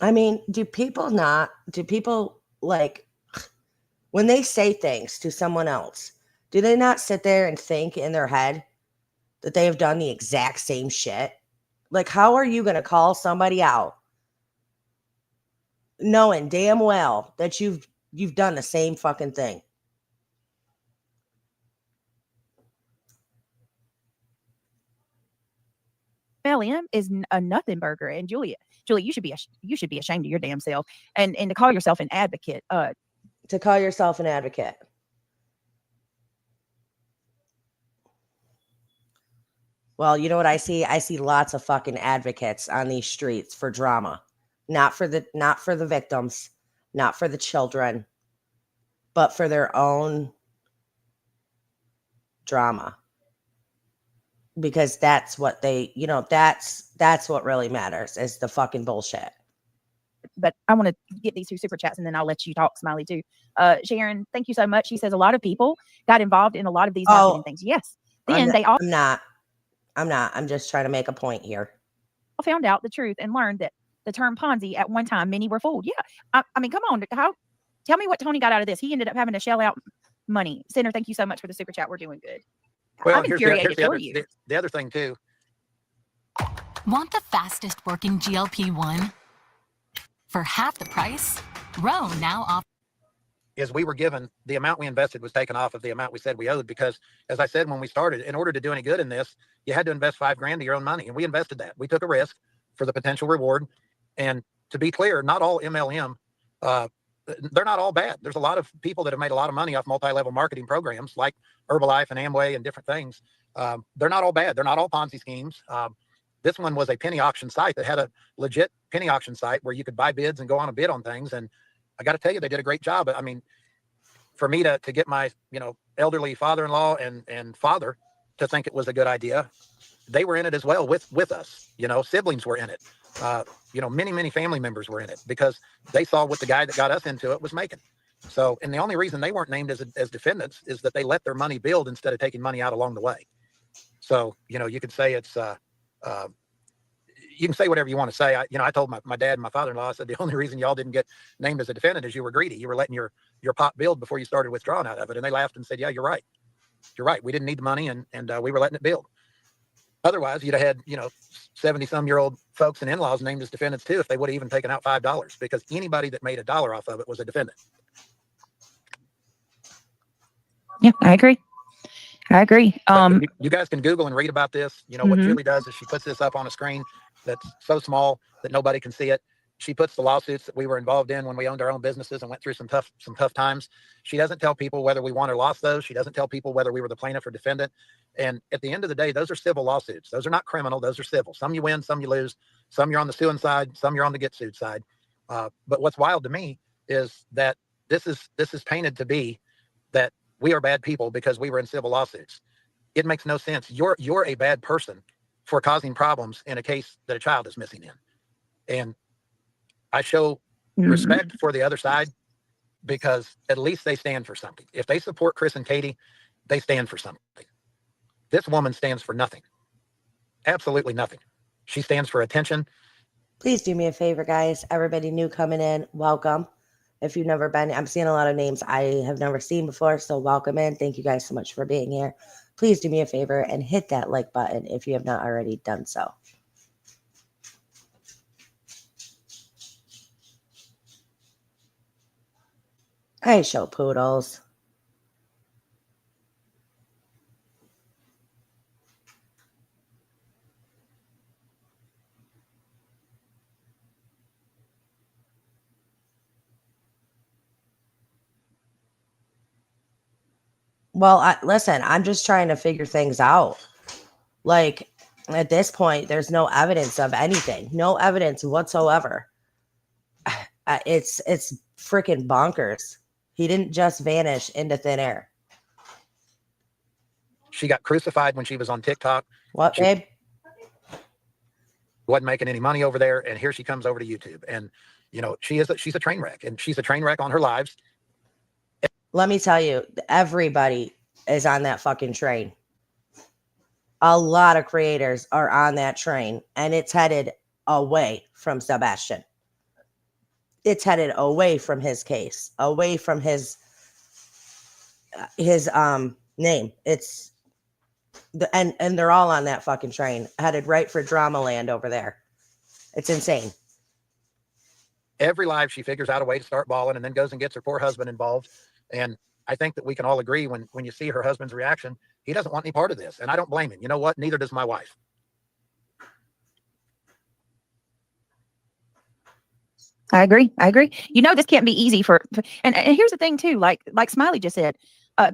I mean, do people like when they say things to someone else, do they not sit there and think in their head that they have done the exact same shit? Like, how are you going to call somebody out knowing damn well that you've done the same fucking thing? MLM is a nothing burger. And Julie, you should be ashamed of your damn self, and to call yourself an advocate. To call yourself an advocate. Well, you know what I see? I see lots of fucking advocates on these streets for drama. Not for the victims, not for the children, but for their own drama. Because that's what they, that's what really matters, is the fucking bullshit. But I want to get these 2 super chats, and then I'll let you talk, Smiley, too. Sharon, thank you so much. She says a lot of people got involved in a lot of these marketing things. Yes. Then I'm not. I'm just trying to make a point here. Found out the truth and learned that the term Ponzi at one time, many were fooled. Yeah. I mean, come on. Tell me what Tony got out of this. He ended up having to shell out money. Senator, thank you so much for the super chat. We're doing good. Well, I'm infuriated for you. The other thing, too. Want the fastest working GLP-1? For half the price, Roe now offers. is we were given the amount we invested was taken off of the amount we said we owed, because as I said, when we started, in order to do any good in this, you had to invest $5,000 of your own money. And we invested that. We took a risk for the potential reward. And to be clear, not all MLM, they're not all bad. There's a lot of people that have made a lot of money off multi-level marketing programs like Herbalife and Amway and different things. They're not all bad. They're not all Ponzi schemes. This one was a penny auction site that had a legit penny auction site where you could buy bids and go on a bid on things. And I got to tell you, they did a great job. I mean, for me to get my, elderly father-in-law and father to think it was a good idea, they were in it as well with us. Siblings were in it. Many family members were in it because they saw what the guy that got us into it was making. So, and the only reason they weren't named as defendants is that they let their money build instead of taking money out along the way. So, you could say it's, you can say whatever you want to say. I told my dad and my father-in-law, I said, the only reason y'all didn't get named as a defendant is you were greedy. You were letting your pot build before you started withdrawing out of it. And they laughed and said, yeah, you're right. You're right. We didn't need the money and we were letting it build. Otherwise, you'd have had, 70-some-year-old folks and in-laws named as defendants too, if they would have even taken out $5, because anybody that made $1 off of it was a defendant. Yeah, I agree. You guys can Google and read about this. What Julie does is she puts this up on a screen that's so small that nobody can see it. She puts the lawsuits that we were involved in when we owned our own businesses and went through some tough times. She doesn't tell people whether we won or lost those. She doesn't tell people whether we were the plaintiff or defendant. And at the end of the day, those are civil lawsuits. Those are not criminal. Those are civil. Some you win, some you lose. Some you're on the suing side, some you're on the get sued side. But what's wild to me is that this is painted to be that we are bad people because we were in civil lawsuits. It makes no sense. You're a bad person for causing problems in a case that a child is missing in. And I show respect for the other side because at least they stand for something. If they support Chris and Katie, they stand for something. This woman stands for nothing. Absolutely nothing. She stands for attention. Please do me a favor, guys. Everybody new coming in, welcome. If you've never been, I'm seeing a lot of names I have never seen before, so welcome in. Thank you guys so much for being here. Please do me a favor and hit that like button if you have not already done so. Hey, show poodles. Well, listen, I'm just trying to figure things out. Like, at this point, there's no evidence of anything. No evidence whatsoever. It's freaking bonkers. He didn't just vanish into thin air. She got crucified when she was on TikTok. What, babe? Wasn't making any money over there, and here she comes over to YouTube. And, she's a train wreck, and she's a train wreck on her lives. Let me tell you, everybody is on that fucking train. A lot of creators are on that train, and it's headed away from Sebastian. It's headed away from his case, away from his name. It's and they're all on that fucking train, headed right for drama land over there. It's insane. Every live, she figures out a way to start balling and then goes and gets her poor husband involved. And I think that we can all agree when you see her husband's reaction, he doesn't want any part of this. And I don't blame him. You know what? Neither does my wife. I agree. This can't be easy and here's the thing too, like Smiley just said,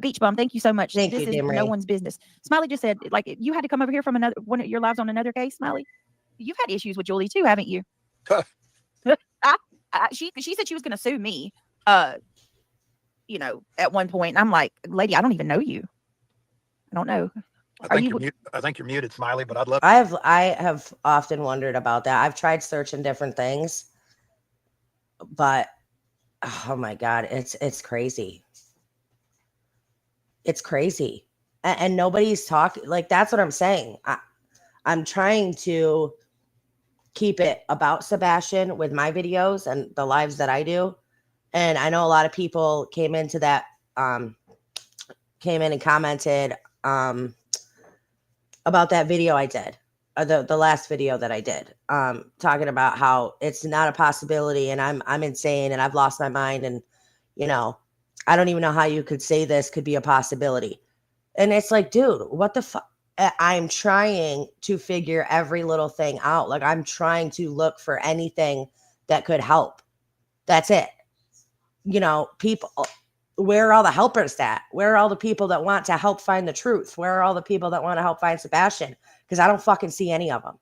Beach Bum, thank you so much. Thank this you, is Demery. No one's business. Smiley just said, like, you had to come over here from one of your lives on another case, Smiley. You've had issues with Julie too, haven't you? She said she was going to sue me, at one point. And I'm like, lady, I don't even know you. I don't know. I think you're muted, Smiley, but I'd love. I have often wondered about that. I've tried searching different things, but oh my God, it's crazy. It's crazy. And nobody's talking. Like, that's what I'm saying. I'm trying to keep it about Sebastian with my videos and the lives that I do. And I know a lot of people came into that, came in and commented about that video I did, the last video that I did, talking about how it's not a possibility and I'm insane and I've lost my mind and, I don't even know how you could say this could be a possibility. And it's like, dude, what the fuck? I'm trying to figure every little thing out. Like, I'm trying to look for anything that could help. That's it. You know, people, where are all the helpers at? Where are all the people that want to help find the truth? Where are all the people that want to help find Sebastian? Because I don't fucking see any of them.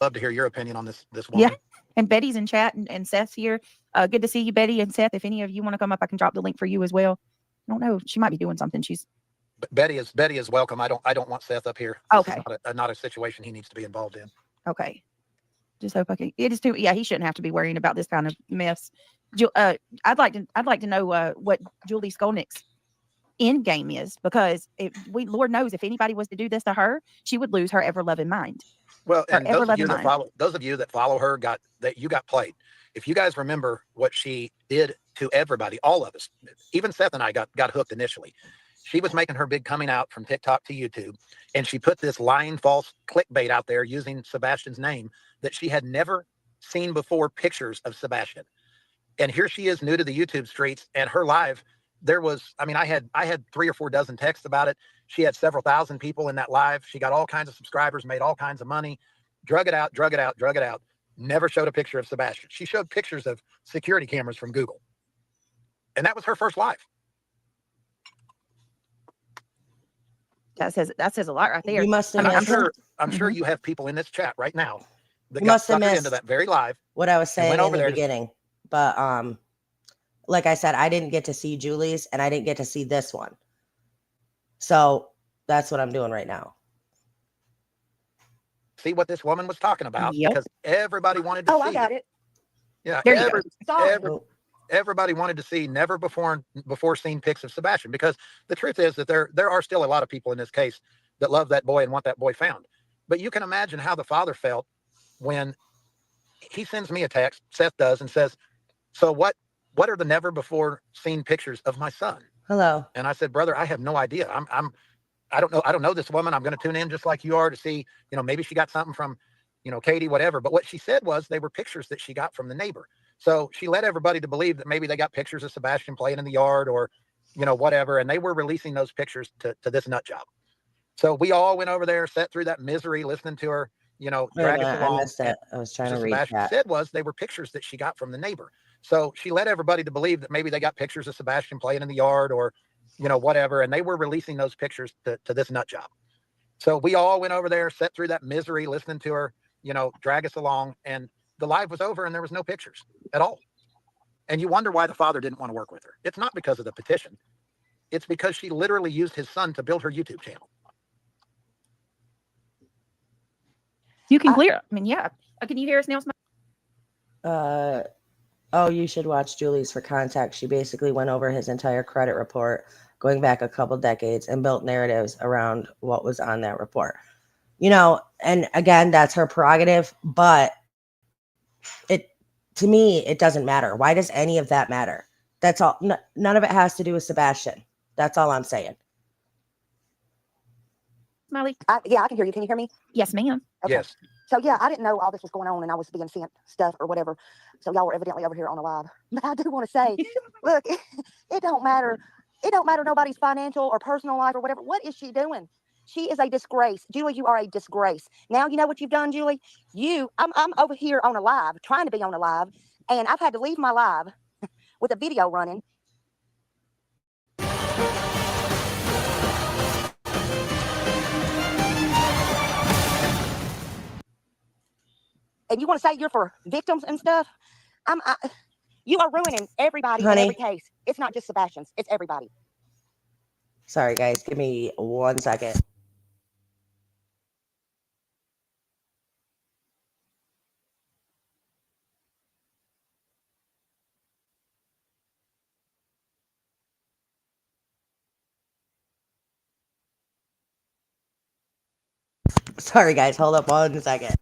Love to hear your opinion on this woman. Yeah. And Betty's in chat and Seth's here. Good to see you, Betty and Seth. If any of you want to come up, I can drop the link for you as well. I don't know. She might be doing something. Betty is welcome. I don't want Seth up here. This Okay. is not a situation he needs to be involved in. Okay. Just hope I can. It is too. Yeah, he shouldn't have to be worrying about this kind of mess. I'd like to know what Julie Skolnick's end game is, because Lord knows, if anybody was to do this to her, she would lose her ever loving mind. Well, and those of you that follow her got played. If you guys remember what she did to everybody, all of us, even Seth and I got hooked initially. She was making her big coming out from TikTok to YouTube, and she put this lying, false clickbait out there using Sebastian's name that she had never seen before pictures of Sebastian. And here she is, new to the YouTube streets, and her live, there was, I mean, I had 3 or 4 dozen texts about it. She had several thousand people in that live. She got all kinds of subscribers, made all kinds of money, drug it out, never showed a picture of Sebastian. She showed pictures of security cameras from Google. And that was her first live. That says a lot right there. You must have I'm sure you have people in this chat right now that You got must have suckered missed into that very live. what I was saying went in over the there beginning. But like I said, I didn't get to see Julie's, and I didn't get to see this one. So that's what I'm doing right now. See what this woman was talking about, Yep. because everybody wanted to see. Oh, I got it. Yeah, There you go. everybody wanted to see never before seen pics of Sebastian, because the truth is that there are still a lot of people in this case that love that boy and want that boy found. But you can imagine how the father felt when he sends me a text, Seth does, and says, "So what are the never before seen pictures of my son?" Hello. And I said, "Brother, I have no idea. I don't know this woman. I'm going to tune in just like you are to see, maybe she got something from, Katie, whatever." But what she said was they were pictures that she got from the neighbor. So she led everybody to believe that maybe they got pictures of Sebastian playing in the yard or, whatever. And they were releasing those pictures to this nut job. So we all went over there, sat through that misery, listening to her, drag us along. I missed it. I was trying to read Sebastian that. said was they were pictures that she got from the neighbor. So she led everybody to believe that maybe they got pictures of Sebastian playing in the yard or, whatever. And they were releasing those pictures to this nut job. So we all went over there, sat through that misery, listening to her, drag us along. And the live was over and there was no pictures at all. And you wonder why the father didn't want to work with her. It's not because of the petition. It's because she literally used his son to build her YouTube channel. You can clear. I mean, yeah. Can you hear us now? Oh, you should watch Julie's for context. She basically went over his entire credit report going back a couple decades and built narratives around what was on that report. And again, that's her prerogative, but to me, it doesn't matter. Why does any of that matter? That's all. None of it has to do with Sebastian. That's all I'm saying. Smiley? Yeah, I can hear you. Can you hear me? Yes, ma'am. Okay. Yes. So, yeah, I didn't know all this was going on and I was being sent stuff or whatever. So y'all were evidently over here on the live. But I do want to say, look, it don't matter. It don't matter nobody's financial or personal life or whatever. What is she doing? She is a disgrace. Julie, you are a disgrace. Now you know what you've done, Julie? I'm over here on a live, trying to be on a live, and I've had to leave my live with a video running. And you want to say you're for victims and stuff? You are ruining everybody in every case. It's not just Sebastian's. It's everybody. Sorry, guys. Give me 1 second. Sorry, guys. Hold up 1 second.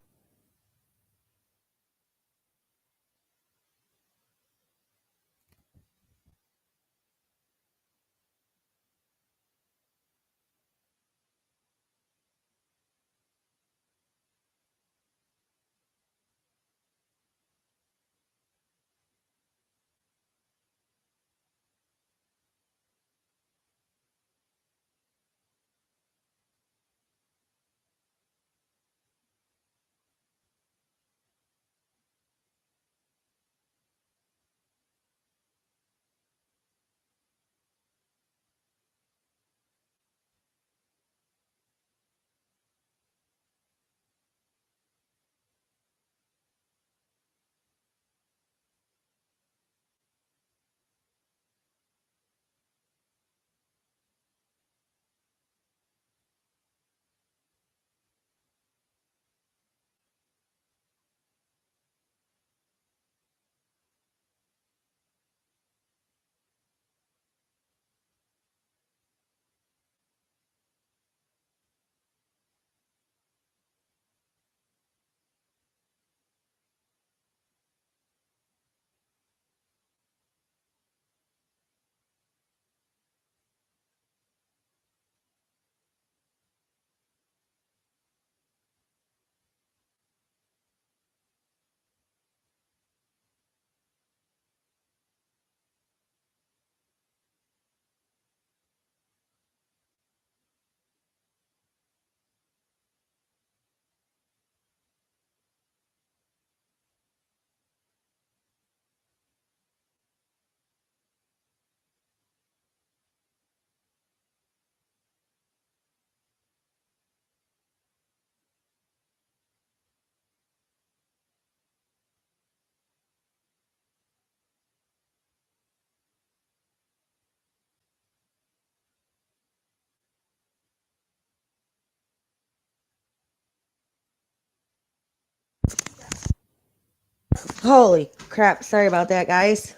Holy crap. Sorry about that, guys.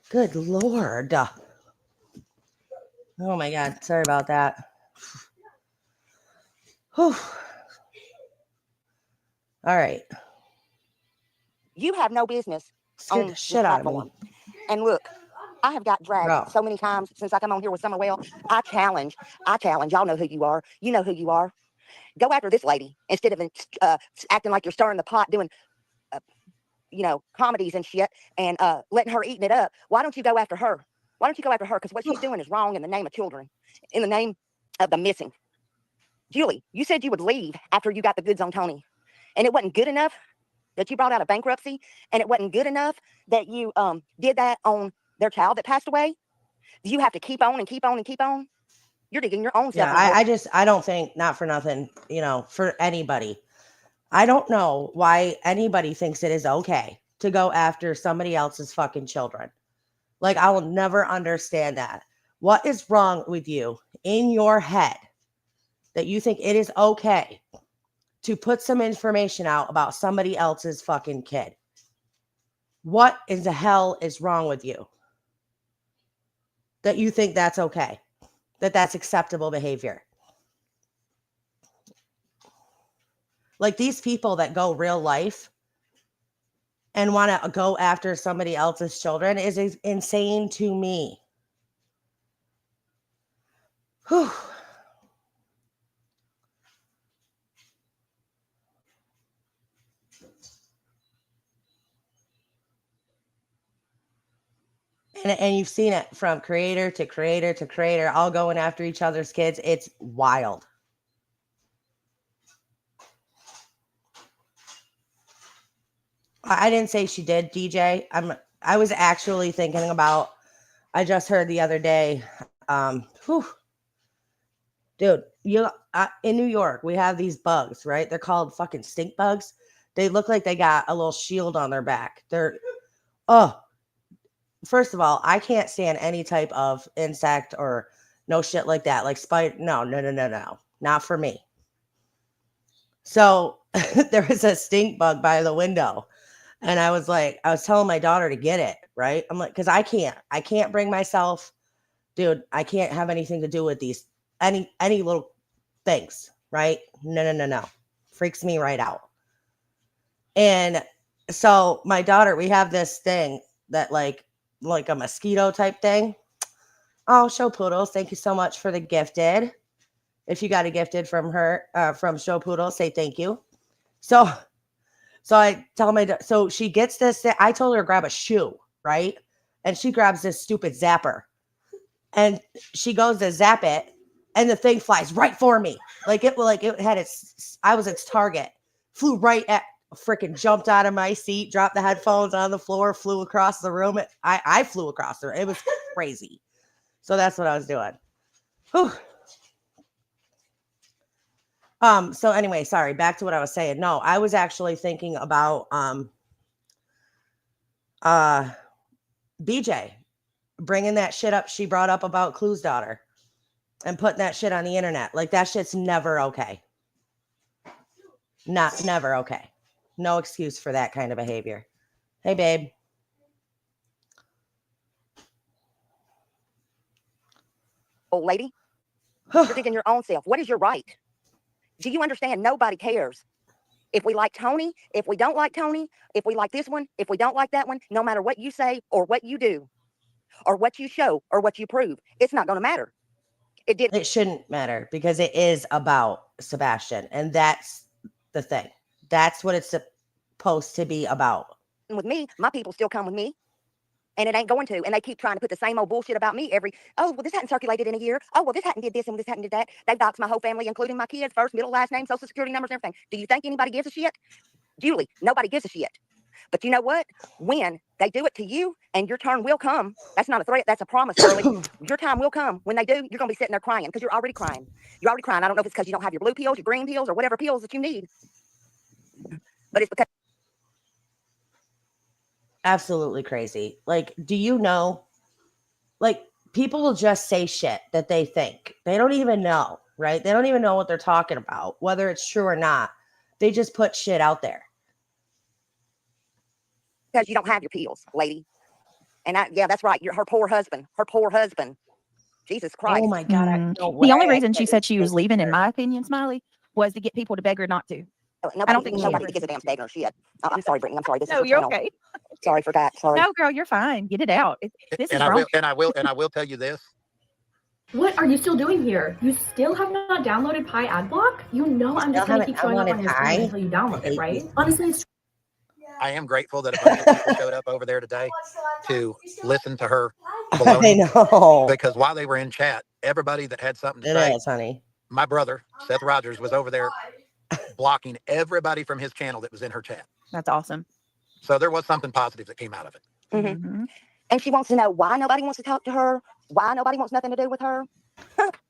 Good Lord. Oh my God. Sorry about that. Whew. All right. You have no business Scared on the this shit out of me. platform. And look, I have got dragged Bro. so many times since I come on here with Summerwell. I challenge. Y'all know who you are. You know who you are. Go after this lady instead of acting like you're stirring the pot, doing, comedies and shit, and letting her eating it up. Why don't you go after her? Why don't you go after her? Because what she's doing is wrong in the name of children, in the name of the missing. Julie, you said you would leave after you got the goods on Tony, and it wasn't good enough that you brought out a bankruptcy, and it wasn't good enough that you did that on their child that passed away. Do you have to keep on and keep on and keep on? You're digging your own self. Yeah, I don't think, not for nothing, for anybody. I don't know why anybody thinks it is okay to go after somebody else's fucking children. Like, I will never understand that. What is wrong with you in your head that you think it is okay to put some information out about somebody else's fucking kid? What in the hell is wrong with you that you think that's okay? That that's acceptable behavior? Like, these people that go real life and want to go after somebody else's children is insane to me. Whew. And you've seen it from creator to creator to creator, all going after each other's kids. It's wild. I didn't say she did, DJ. I was actually thinking about, I just heard the other day, dude, in New York, we have these bugs, right? They're called fucking stink bugs. They look like they got a little shield on their back. First of all, I can't stand any type of insect or no shit like that. Like spider, no, not for me. So there was a stink bug by the window. And I was telling my daughter to get it, right? I'm like, because I can't bring myself, dude, I can't have anything to do with these, any little things, right? No. Freaks me right out. And so my daughter, we have this thing that like a mosquito type thing. Oh, Show Poodles, thank you so much for the gifted. If you got a gifted from her, from Show Poodles, say thank you. So I tell so she gets this. I told her to grab a shoe, right? And she grabs this stupid zapper, and she goes to zap it, and the thing flies right for me. Like it had I was its target. Flew right at, freaking jumped out of my seat, dropped the headphones on the floor, flew across the room. I flew across the room. It was crazy. So that's what I was doing. Whew. So anyway, sorry, back to what I was saying. No, I was actually thinking about BJ bringing that shit up she brought up about Clue's daughter and putting that shit on the internet. Like, that shit's never okay. Never okay. No excuse for that kind of behavior. Hey, babe. Old lady, you're digging your own self. What is your right? Do you understand? Nobody cares. If we like Tony, if we don't like Tony, if we like this one, if we don't like that one, no matter what you say or what you do or what you show or what you prove, it's not going to matter. It shouldn't matter because it is about Sebastian. And that's the thing. That's what it's supposed to be about. With me, my people still come with me. And it ain't going to. And they keep trying to put the same old bullshit about me well, this hadn't circulated in a year. Oh, well, this hadn't did this and this hadn't did that. They doxed my whole family, including my kids, first, middle, last name, social security numbers, and everything. Do you think anybody gives a shit? Julie, nobody gives a shit. But you know what? When they do it to you and your turn will come, that's not a threat, that's a promise, Shirley. Your time will come. When they do, you're going to be sitting there crying because you're already crying. You're already crying. I don't know if it's because you don't have your blue pills, your green pills, or whatever pills that you need. But it's because... Absolutely crazy. Like, do you know, like, people will just say shit that they think. They don't even know, right? They don't even know what they're talking about, whether it's true or not. They just put shit out there. because you don't have your pills, lady. And yeah, that's right. Her poor husband. Her poor husband. Jesus Christ. Oh my God. The only reason she said she was leaving, in my opinion, Smiley, was to get people to beg her not to. I don't think nobody gives a damn begging or shit. I'm sorry, Brittany. I'm sorry. This No, is you're okay. Sorry for that. Sorry. No, girl, you're fine. Get it out. This is I wrong. will tell you this. What are you still doing here? You still have not downloaded Pi Adblock? You know I'm just gonna keep showing up on your screen until you download it, right? Honestly, it's I am grateful that a bunch of people showed up over there today to listen to her I baloney. know. Because while they were in chat, everybody that had something to It say, is, honey. my brother, Seth Rogers, was over there blocking everybody from his channel that was in her chat. That's awesome. So there was something positive that came out of it. Mm-hmm. And she wants to know why nobody wants to talk to her, why nobody wants nothing to do with her.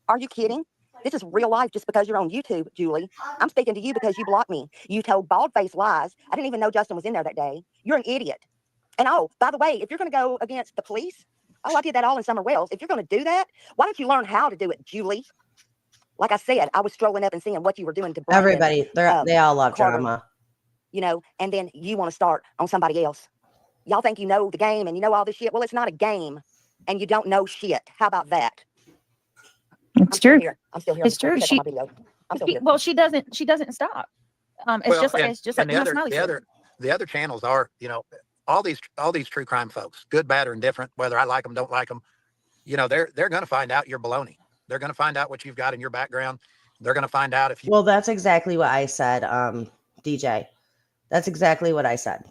Are you kidding? This is real life just because you're on YouTube, Julie. I'm speaking to you because you blocked me. You told bald-faced lies. I didn't even know Justin was in there that day. You're an idiot. And oh, by the way, if you're going to go against the police, I did that all in Summer Wells. If you're going to do that, why don't you learn how to do it, Julie? Like I said, I was strolling up and seeing what you were doing to Brandon, everybody. They all love Carter, drama. You know, and then you want to start on somebody else. Y'all think you know the game and you know all this shit. Well, it's not a game and you don't know shit. How about that? It's true. I'm still here. It's true. I'm still here. Well, she doesn't stop. It's just like the other channels are, you know, all these true crime folks, good, bad, or indifferent, whether I like them, don't like them, you know, they're going to find out your baloney. They're going to find out what you've got in your background. They're going to find out if you. Well, that's exactly what I said, DJ. That's exactly what I said.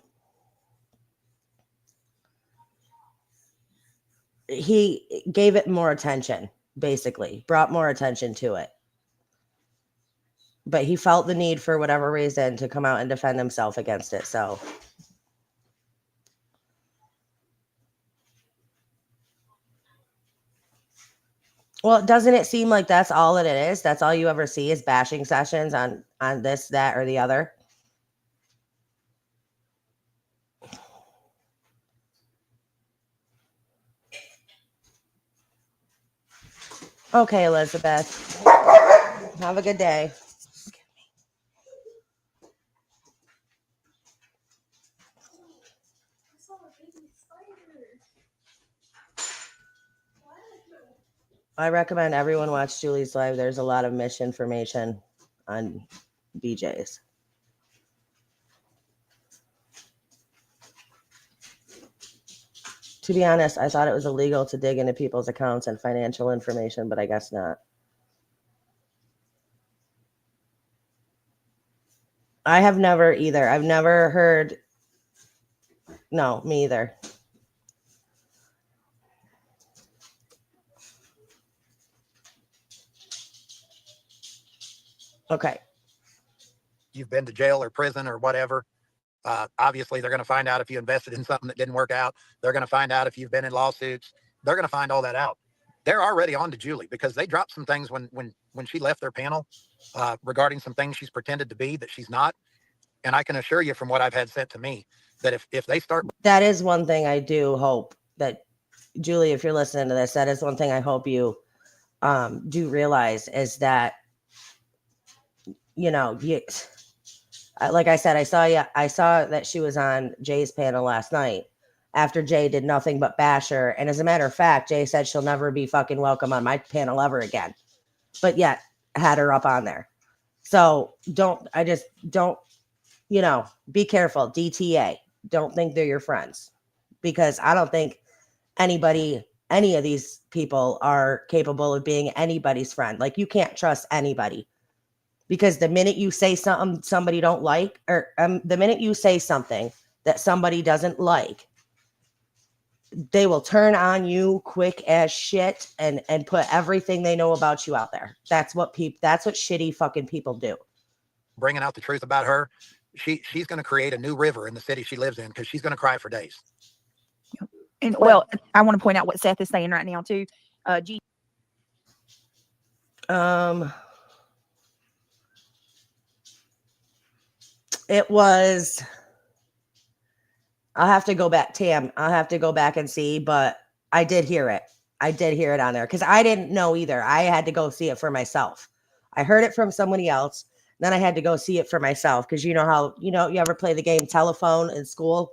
He gave it more attention, basically, brought more attention to it. But he felt the need for whatever reason to come out and defend himself against it. So. Well, doesn't it seem like that's all it is? That's all you ever see is bashing sessions on this, that, or the other? Okay, Elizabeth. Have a good day. I recommend everyone watch Julie's live. There's a lot of misinformation on BJ's. To be honest, I thought it was illegal to dig into people's accounts and financial information, but I guess not. I have never either. I've never heard. No, me either. Okay. You've been to jail or prison or whatever. Obviously, they're going to find out if you invested in something that didn't work out. They're going to find out if you've been in lawsuits. They're going to find all that out. They're already on to Julie because they dropped some things when she left their panel regarding some things she's pretended to be that she's not. And I can assure you from what I've had sent to me that if they start. That is one thing I do hope that, Julie, if you're listening to this, that is one thing I hope you do realize is that, you know, like I said, I saw that she was on Jay's panel last night after Jay did nothing but bash her. And as a matter of fact, Jay said she'll never be fucking welcome on my panel ever again, but yet had her up on there. So don't, you know, be careful. DTA. Don't think they're your friends because I don't think any of these people are capable of being anybody's friend. Like you can't trust anybody. Because the minute you say something somebody don't like, or the minute you say something that somebody doesn't like, they will turn on you quick as shit and put everything they know about you out there. That's what shitty fucking people do. Bringing out the truth about her, she's going to create a new river in the city she lives in because she's going to cry for days. And well, I want to point out what Seth is saying right now too. It was, I'll have to go back, Tam. I'll have to go back and see, but I did hear it. I did hear it on there because I didn't know either. I had to go see it for myself. I heard it from somebody else. Then I had to go see it for myself because you know how, you ever play the game telephone in school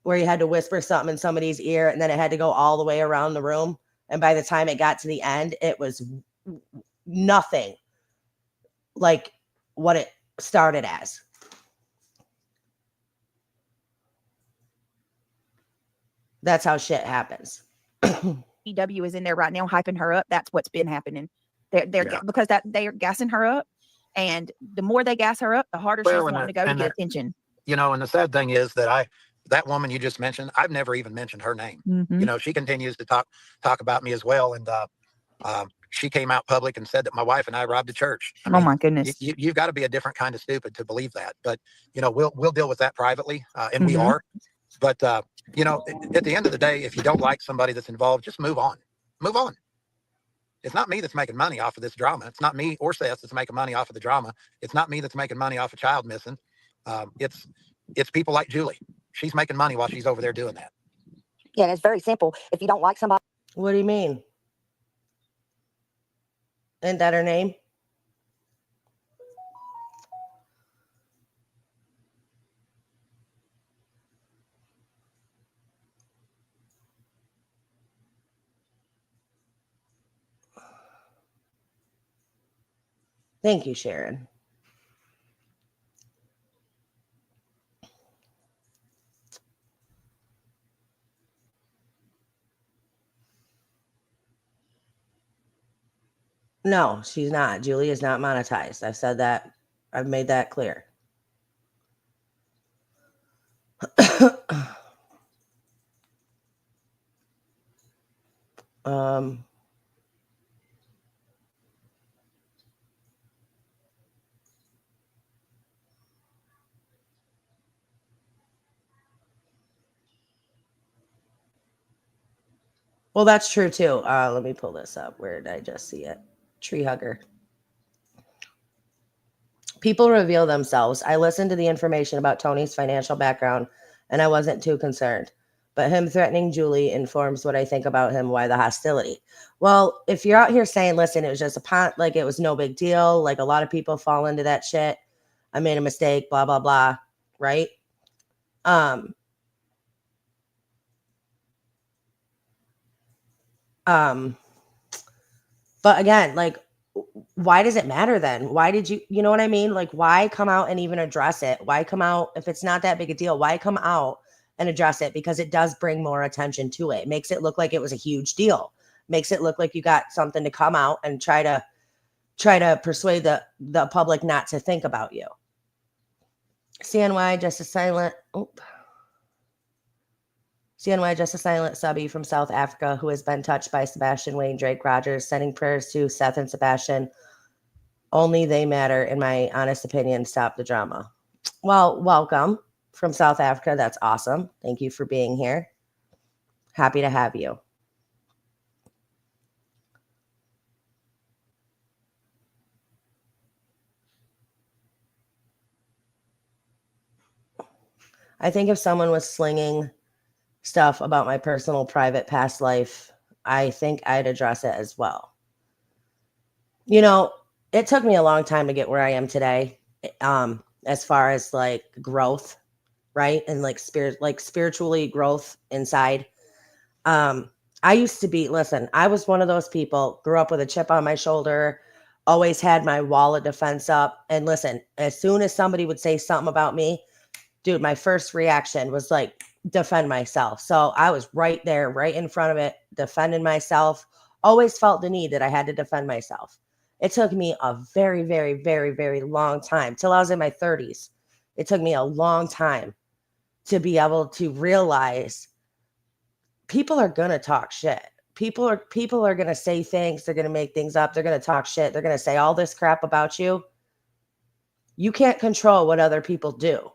where you had to whisper something in somebody's ear and then it had to go all the way around the room. And by the time it got to the end, it was nothing like what it started as. That's how shit happens. EW is in there right now hyping her up. That's what's been happening. Because they're gassing her up, and the more they gas her up, the harder she's wanting to go to get attention. You know, and the sad thing is that that woman you just mentioned, I've never even mentioned her name. Mm-hmm. You know, she continues to talk about me as well, and she came out public and said that my wife and I robbed a church. I mean, my goodness. You've got to be a different kind of stupid to believe that. But you know, we'll deal with that privately, and we are. But you know, at the end of the day, if you don't like somebody that's involved, just move on. Move on. It's not me that's making money off of this drama. It's not me or Seth that's making money off of the drama. It's not me that's making money off a child missing. It's people like Julie. She's making money while she's over there doing that. Yeah, and it's very simple. If you don't like somebody. What do you mean? Isn't that her name? Thank you, Sharon. No, she's not. Julie is not monetized. I've said that. I've made that clear. Well, that's true too. Let me pull this up. Where did I just see it? Tree hugger. People reveal themselves. I listened to the information about Tony's financial background, and I wasn't too concerned. But him threatening Julie informs what I think about him. Why the hostility? Well, if you're out here saying, listen, it was just like it was no big deal. Like a lot of people fall into that shit. I made a mistake, blah, blah, blah. Right? But again, like, why does it matter then? Why did you know what I mean? Like, why come out and even address it? Why come out if it's not that big a deal? Why come out and address it? Because it does bring more attention to it. It makes it look like it was a huge deal. Makes it look like you got something to come out and try to persuade the public not to think about you. CNY just a silent. CNY just a silent subby from South Africa who has been touched by Sebastian Wayne Drake Rogers, sending prayers to Seth and Sebastian. Only they matter, in my honest opinion. Stop the drama. Well, welcome from South Africa. That's awesome. Thank you for being here. Happy to have you. I think if someone was slinging stuff about my personal, private, past life, I think I'd address it as well. You know, it took me a long time to get where I am today, as far as like growth, right? And like spiritually growth inside. I used to be, listen, I was one of those people, grew up with a chip on my shoulder, always had my wall of defense up. And listen, as soon as somebody would say something about me, dude, my first reaction was like, defend myself. So I was right there, right in front of it, defending myself. Always felt the need that I had to defend myself. It took me a very, very, very, very long time till I was in my 30s. It took me a long time to be able to realize people are going to talk shit. People are going to say things. They're going to make things up. They're going to talk shit. They're going to say all this crap about you. You can't control what other people do.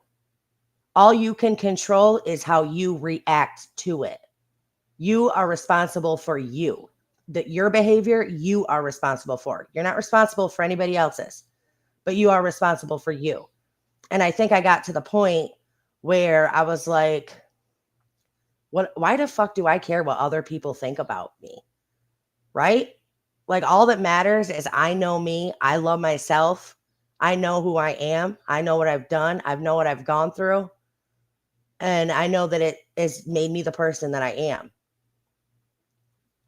All you can control is how you react to it. You are responsible for you. Your behavior, you are responsible for. You're not responsible for anybody else's, but you are responsible for you. And I think I got to the point where I was like, why the fuck do I care what other people think about me? Right? Like all that matters is I know me. I love myself. I know who I am. I know what I've done. I know what I've gone through. And I know that it has made me the person that I am.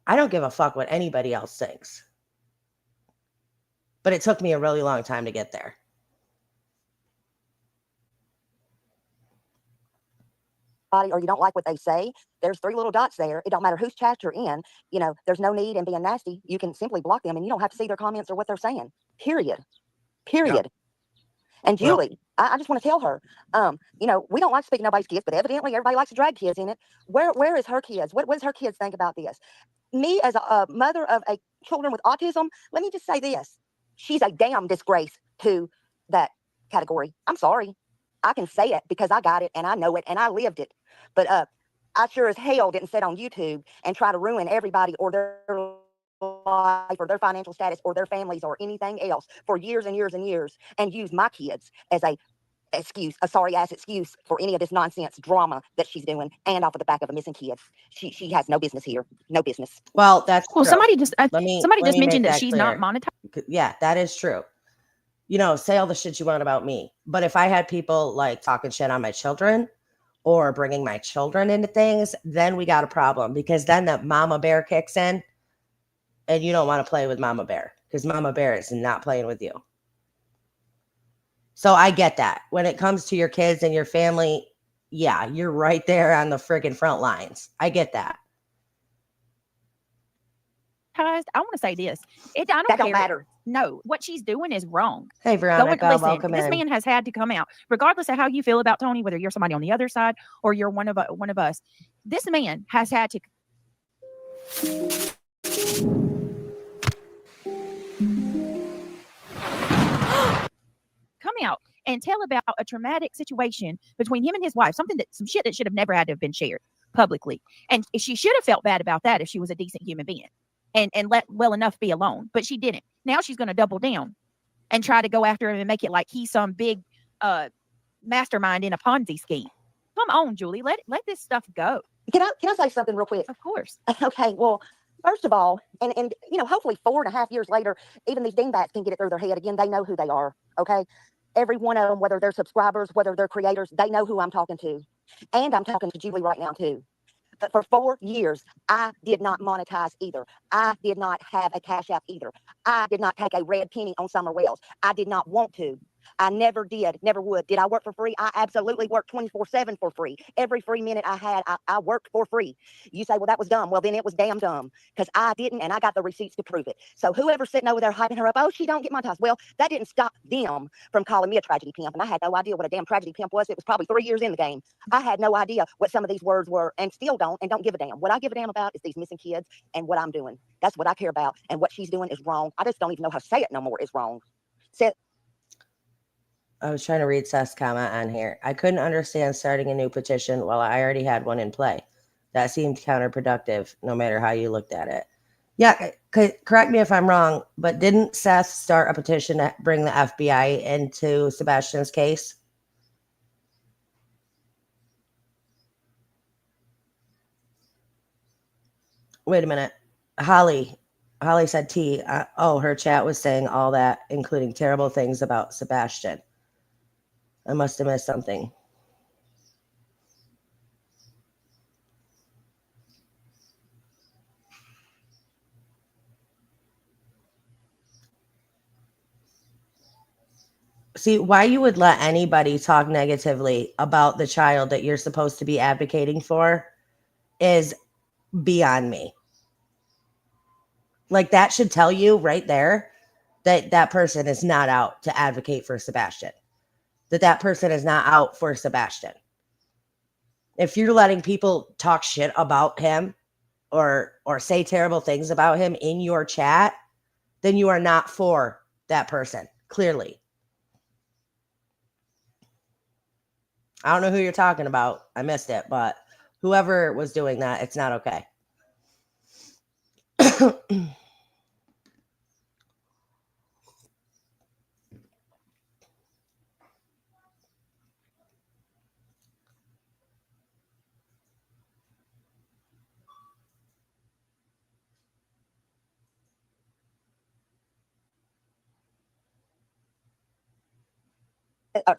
I don't give a fuck what anybody else thinks. But it took me a really long time to get there. Or you don't like what they say, there's 3 little dots there. It don't matter whose chat you're in. You know, there's no need in being nasty. You can simply block them and you don't have to see their comments or what they're saying. Period. Yeah. And Julie, I just want to tell her, you know, we don't like speaking nobody's kids, but evidently everybody likes to drag kids in it. Where is her kids? What does her kids think about this? Me as a mother of children with autism, let me just say this. She's a damn disgrace to that category. I'm sorry. I can say it because I got it and I know it and I lived it. But I sure as hell didn't sit on YouTube and try to ruin everybody or their life or their financial status or their families or anything else for years and years and years and use my kids as a sorry ass excuse for any of this nonsense drama that she's doing and off of the back of a missing kid. She has no business here. No business. Well, that's well. true. Somebody just me mentioned that she's not monetized. Yeah, that is true. You know, say all the shit you want about me. But if I had people like talking shit on my children or bringing my children into things, then we got a problem, because then the mama bear kicks in and you don't want to play with mama bear because mama bear is not playing with you. So I get that. When it comes to your kids and your family, yeah, you're right there on the friggin' front lines. I get that. I want to say this. That don't matter. No, what she's doing is wrong. Hey, Veronica, welcome this in. man has had to come out, regardless of how you feel about Tony, whether you're somebody on the other side or you're one of us. This man has had to come out and tell about a traumatic situation between him and his wife, some shit that should have never had to have been shared publicly. And she should have felt bad about that if she was a decent human being and let well enough be alone, but she didn't. Now she's going to double down and try to go after him and make it like he's some big mastermind in a Ponzi scheme. Come on, Julie, let this stuff go. Can I say something real quick? Of course. Okay, well, first of all, and you know, hopefully 4.5 years later, even these dingbats can get it through their head again. They know who they are. Okay, every one of them, whether they're subscribers, whether they're creators, they know who I'm talking to, and I'm talking to Julie right now too. But for 4 years, I did not monetize either. I did not have a Cash App either. I did not take a red penny on Summer Wells. I did not want to. I never did, never would. Did I work for free? I absolutely worked 24/7 for free. Every free minute I had, I worked for free. You say, well, that was dumb. Well, then it was damn dumb, because I didn't, and I got the receipts to prove it. So whoever's sitting over there hyping her up, oh, she don't get monetized. Well, that didn't stop them from calling me a tragedy pimp, and I had no idea what a damn tragedy pimp was. It was probably 3 years in the game. I had no idea what some of these words were, and still don't give a damn. What I give a damn about is these missing kids and what I'm doing. That's what I care about, and what she's doing is wrong. I just don't even know how to say it no more. Is wrong. I was trying to read Seth's comment on here. I couldn't understand starting a new petition while I already had one in play. That seemed counterproductive, no matter how you looked at it. Yeah, correct me if I'm wrong, but didn't Seth start a petition to bring the FBI into Sebastian's case? Wait a minute. Holly said T. Her chat was saying all that, including terrible things about Sebastian. I must have missed something. See, why you would let anybody talk negatively about the child that you're supposed to be advocating for is beyond me. Like, that should tell you right there that that person is not out to advocate for Sebastian. That person is not out for Sebastian. If you're letting people talk shit about him or say terrible things about him in your chat, then you are not for that person, clearly. I don't know who you're talking about. I missed it, but whoever was doing that, it's not okay.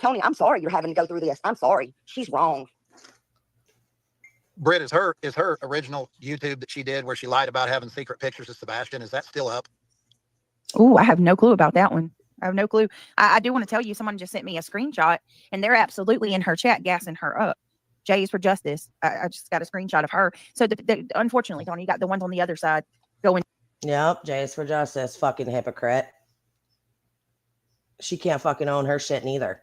Tony, I'm sorry you're having to go through this. I'm sorry. She's wrong. Britt, is her original YouTube that she did where she lied about having secret pictures of Sebastian, is that still up? Oh, I have no clue about that one. I have no clue. I do want to tell you, someone just sent me a screenshot, and they're absolutely in her chat gassing her up. J is for justice. I just got a screenshot of her. So unfortunately, Tony, you got the ones on the other side going. Yep, J is for justice. Fucking hypocrite. She can't fucking own her shit neither.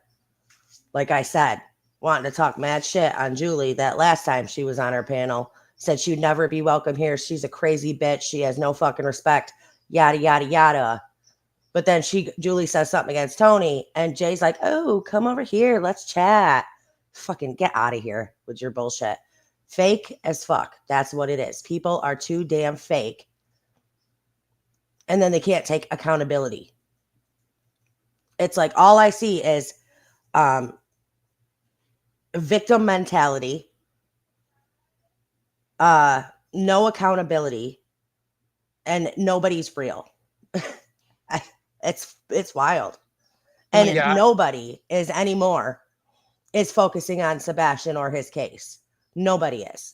Like I said, wanting to talk mad shit on Julie that last time she was on her panel. Said she'd never be welcome here. She's a crazy bitch. She has no fucking respect. Yada, yada, yada. But then Julie says something against Tony, and Jay's like, oh, come over here. Let's chat. Fucking get out of here with your bullshit. Fake as fuck. That's what it is. People are too damn fake. And then they can't take accountability. It's like all I see is victim mentality, no accountability, and nobody's real. It's wild. And nobody is anymore is focusing on Sebastian or his case. Nobody is.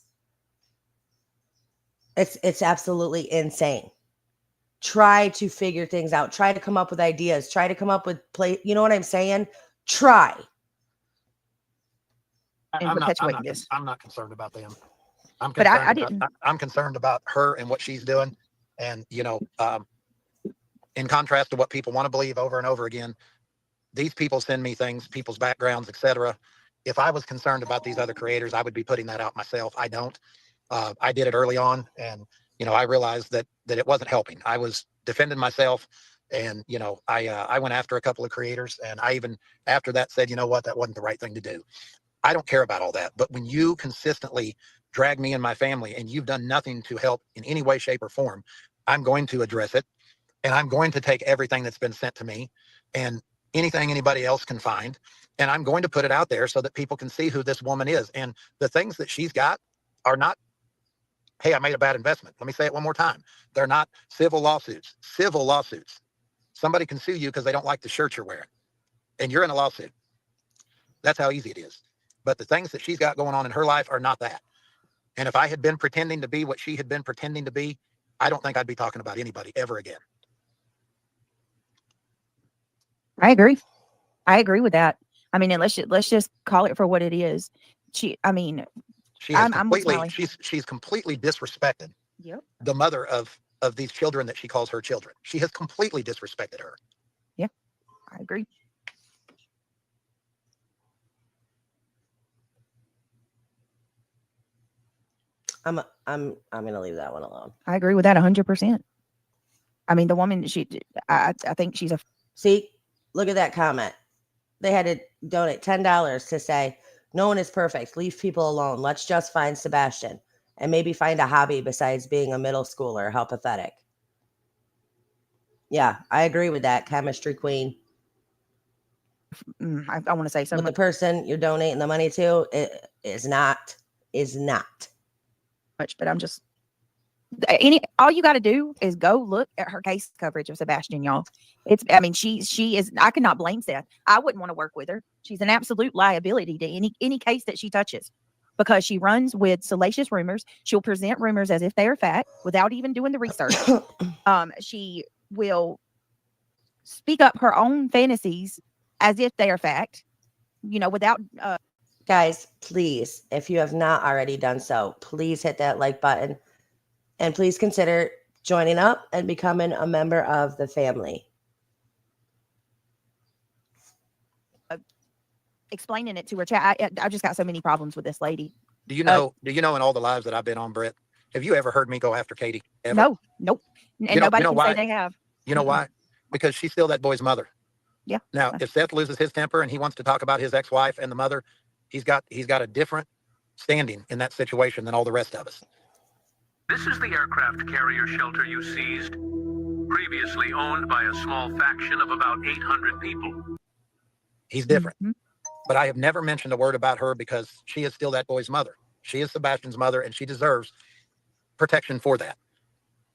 It's absolutely insane. Try to figure things out. Try to come up with ideas. Try to come up with you know what I'm saying? Try. I'm not concerned about them. I'm concerned about her and what she's doing. And, in contrast to what people want to believe over and over again, these people send me things, people's backgrounds, etc. If I was concerned about these other creators, I would be putting that out myself. I don't. I did it early on, and I realized that it wasn't helping. I was defending myself, and I went after a couple of creators, and I even after that said, you know what, that wasn't the right thing to do. I don't care about all that, but when you consistently drag me and my family, and you've done nothing to help in any way, shape, or form, I'm going to address it. And I'm going to take everything that's been sent to me and anything anybody else can find, and I'm going to put it out there so that people can see who this woman is. And the things that she's got are not, hey, I made a bad investment. Let me say it one more time. They're not civil lawsuits. Civil lawsuits. Somebody can sue you because they don't like the shirt you're wearing, and you're in a lawsuit. That's how easy it is. But the things that she's got going on in her life are not that. And if I had been pretending to be what she had been pretending to be, I don't think I'd be talking about anybody ever again. I agree with that. I mean, and let's just call it for what it is. She's completely disrespected. Yep. The mother of these children that she calls her children. She has completely disrespected her. Yeah, I agree. I'm gonna leave that one alone. I agree with that 100%. I mean, the woman, I think she's see. Look at that comment. They had to donate $10 to say, no one is perfect. Leave people alone. Let's just find Sebastian and maybe find a hobby besides being a middle schooler. How pathetic. Yeah, I agree with that. Chemistry queen. I want to say something. But the person you're donating the money to is not much, but I'm just all you got to do is go look at her case coverage of Sebastian, y'all. She is, I cannot blame Seth. I wouldn't want to work with her. She's an absolute liability to any case that she touches, because she runs with salacious rumors. She'll present rumors as if they are fact without even doing the research. She will speak up her own fantasies as if they are fact, without guys, please, if you have not already done so, please hit that like button. And please consider joining up and becoming a member of the family. Explaining it to her chat. I just got so many problems with this lady. Do you know in all the lives that I've been on, Britt, have you ever heard me go after Katie? Ever? No, nope. And nobody can say they have. You know why? Because she's still that boy's mother. Yeah. Now, if Seth loses his temper and he wants to talk about his ex-wife and the mother, he's got a different standing in that situation than all the rest of us. This is the aircraft carrier shelter you seized, previously owned by a small faction of about 800 people. He's different. Mm-hmm. But I have never mentioned a word about her because she is still that boy's mother. She is Sebastian's mother, and she deserves protection for that.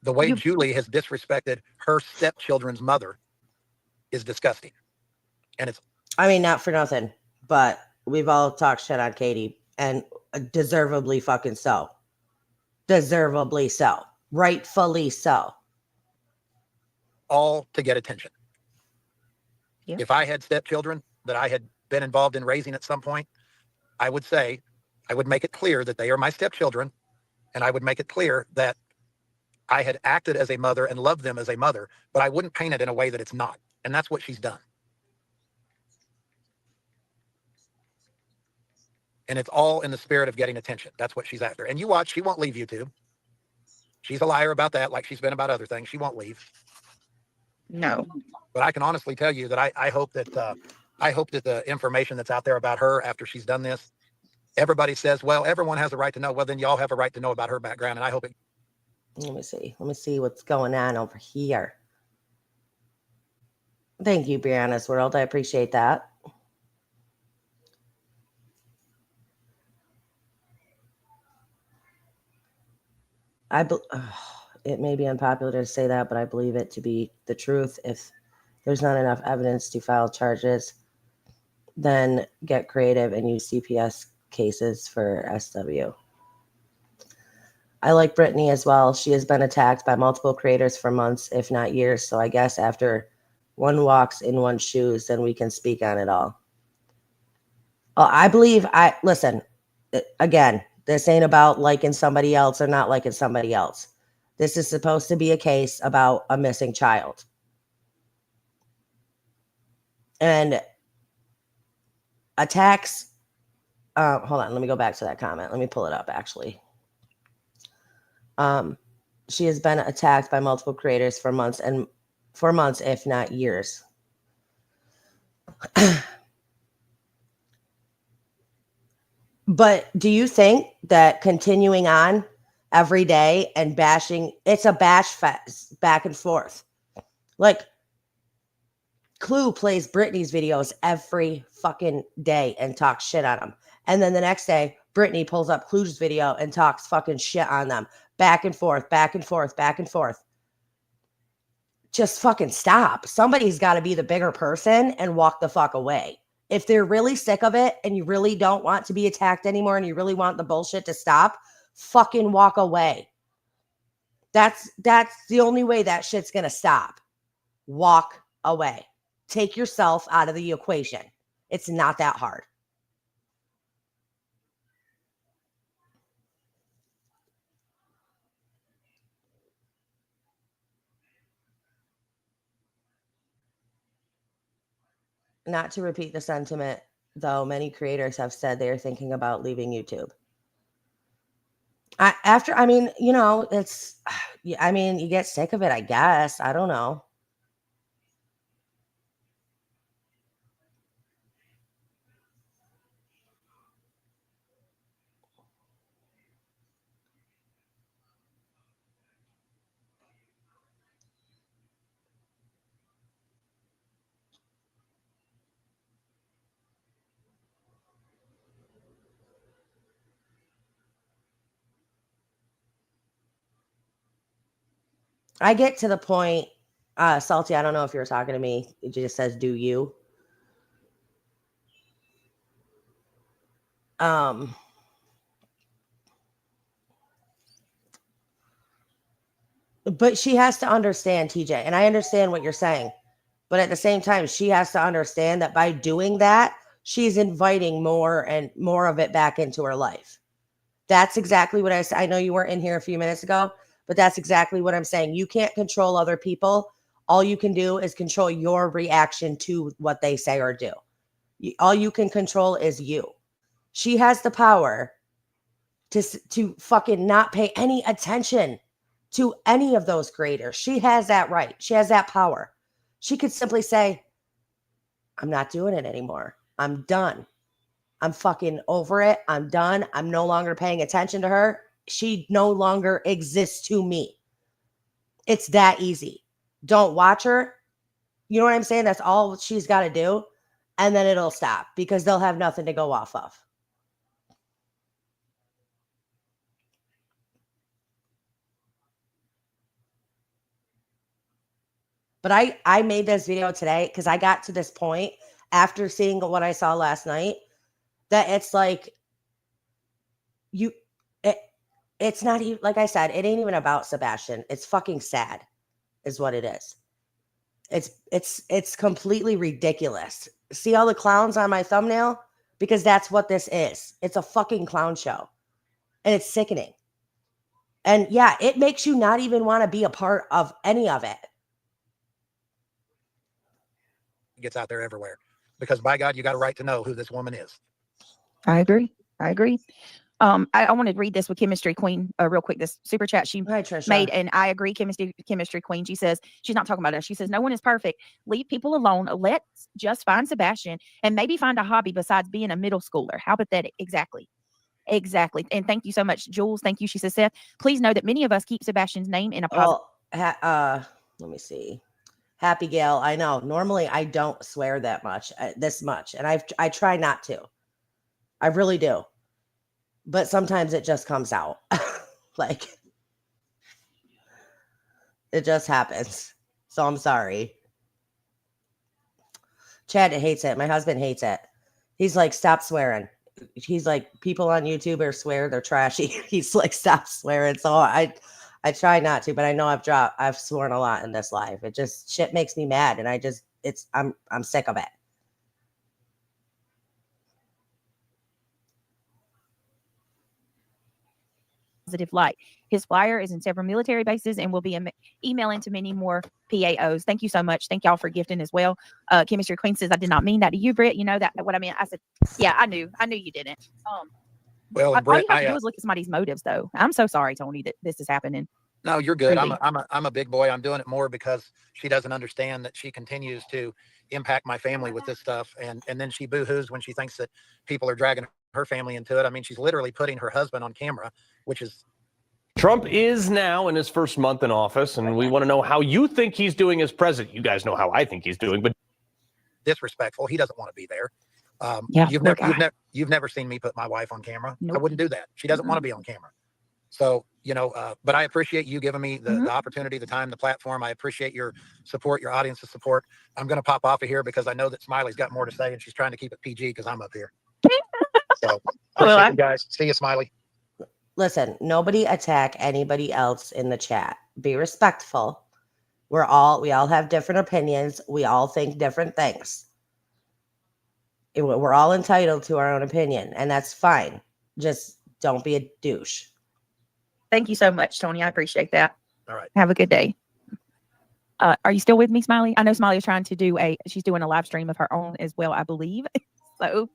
The way Julie has disrespected her stepchildren's mother is disgusting. And it's... not for nothing, but we've all talked shit on Katie And deservedly fucking so. Deservedly so. Rightfully so. All to get attention. Yep. If I had stepchildren that I had been involved in raising at some point, I would make it clear that they are my stepchildren, and I would make it clear that I had acted as a mother and loved them as a mother, but I wouldn't paint it in a way that it's not. And that's what she's done. And it's all in the spirit of getting attention. That's what she's after. And you watch, she won't leave YouTube. She's a liar about that, like she's been about other things. She won't leave. No. But I can honestly tell you that I hope that the information that's out there about her after she's done this, everybody says, well, everyone has a right to know. Well, then y'all have a right to know about her background. And I hope it. Let me see what's going on over here. Thank you, Brianna's World. I appreciate that. It may be unpopular to say that, but I believe it to be the truth. If there's not enough evidence to file charges, then get creative and use CPS cases for SW. I like Brittany as well. She has been attacked by multiple creators for months, if not years. So I guess after one walks in one's shoes, then we can speak on it all. Listen, again, this ain't about liking somebody else or not liking somebody else. This is supposed to be a case about a missing child. And attacks, hold on, let me go back to that comment. Let me pull it up, actually. She has been attacked by multiple creators for months, if not years. But do you think that continuing on every day and bashing, it's a bash fest back and forth. Like, Clue plays Britney's videos every fucking day and talks shit on them. And then the next day, Brittany pulls up Clue's video and talks fucking shit on them. Back and forth, back and forth, back and forth. Just fucking stop. Somebody's got to be the bigger person and walk the fuck away. If they're really sick of it and you really don't want to be attacked anymore and you really want the bullshit to stop, fucking walk away. That's the only way that shit's going to stop. Walk away. Take yourself out of the equation. It's not that hard. Not to repeat the sentiment, though, many creators have said they are thinking about leaving YouTube. You get sick of it, I guess. I don't know. I get to the point, Salty, I don't know if you were talking to me. It just says, do you? But she has to understand, TJ, and I understand what you're saying. But at the same time, she has to understand that by doing that, she's inviting more and more of it back into her life. That's exactly what I said. I know you weren't in here a few minutes ago, but that's exactly what I'm saying. You can't control other people. All you can do is control your reaction to what they say or do. All you can control is you. She has the power to fucking not pay any attention to any of those creators. She has that right. She has that power. She could simply say, I'm not doing it anymore. I'm done. I'm fucking over it. I'm done. I'm no longer paying attention to her. She no longer exists to me. It's that easy. Don't watch her. You know what I'm saying? That's all she's got to do. And then it'll stop because they'll have nothing to go off of. But I made this video today because I got to this point after seeing what I saw last night that it's like it's not even, like I said, it ain't even about Sebastian. It's fucking sad is what it is. It's completely ridiculous. See all the clowns on my thumbnail? Because that's what this is. It's a fucking clown show. And it's sickening. And yeah, it makes you not even want to be a part of any of it. It gets out there everywhere. Because by God, you got a right to know who this woman is. I agree. I want to read this with Chemistry Queen real quick. This super chat she made, and I agree. Chemistry Queen. She says she's not talking about us. She says no one is perfect. Leave people alone. Let's just find Sebastian and maybe find a hobby besides being a middle schooler. How pathetic. Exactly. And thank you so much, Jules. Thank you. She says, Seth, please know that many of us keep Sebastian's name in a positive. Let me see. Happy Gail. I know. Normally I don't swear that much, this much, and I try not to. I really do. But sometimes it just comes out. Like, it just happens. So I'm sorry. Chad hates it. My husband hates it. He's like, stop swearing. He's like, people on YouTube are swear, they're trashy. He's like, stop swearing. So I try not to, but I know I've sworn a lot in this life. It just, shit makes me mad. And I'm sick of it. Positive light. His flyer is in several military bases and will be emailing to many more PAOs. Thank you so much. Thank y'all for gifting as well. Chemistry Queen says, I did not mean that to you, Britt. You know that what I mean? I said, yeah, I knew you didn't. Well, all you have to do is look at somebody's motives, though. I'm so sorry, Tony, that this is happening. No, you're good. Really. I'm a big boy. I'm doing it more because she doesn't understand that she continues to impact my family with this stuff. And then she boo-hoos when she thinks that people are dragging her family into it. I mean, she's literally putting her husband on camera, which is. Trump is now in his first month in office, and we want to know how you think he's doing as president. You guys know how I think he's doing, but disrespectful. He doesn't want to be there. Yeah, you've never seen me put my wife on camera. Nope. I wouldn't do that. She doesn't want to be on camera. So, but I appreciate you giving me the opportunity, the time, the platform. I appreciate your support, your audience's support. I'm going to pop off of here because I know that Smiley's got more to say and she's trying to keep it PG because I'm up here. So, appreciate you guys. See you, Smiley. Listen, nobody attack anybody else in the chat. Be respectful. We all have different opinions. We all think different things. We're all entitled to our own opinion, and that's fine. Just don't be a douche. Thank you so much, Tony. I appreciate that. All right. Have a good day. Are you still with me, Smiley? I know Smiley is trying to she's doing a live stream of her own as well, I believe. So,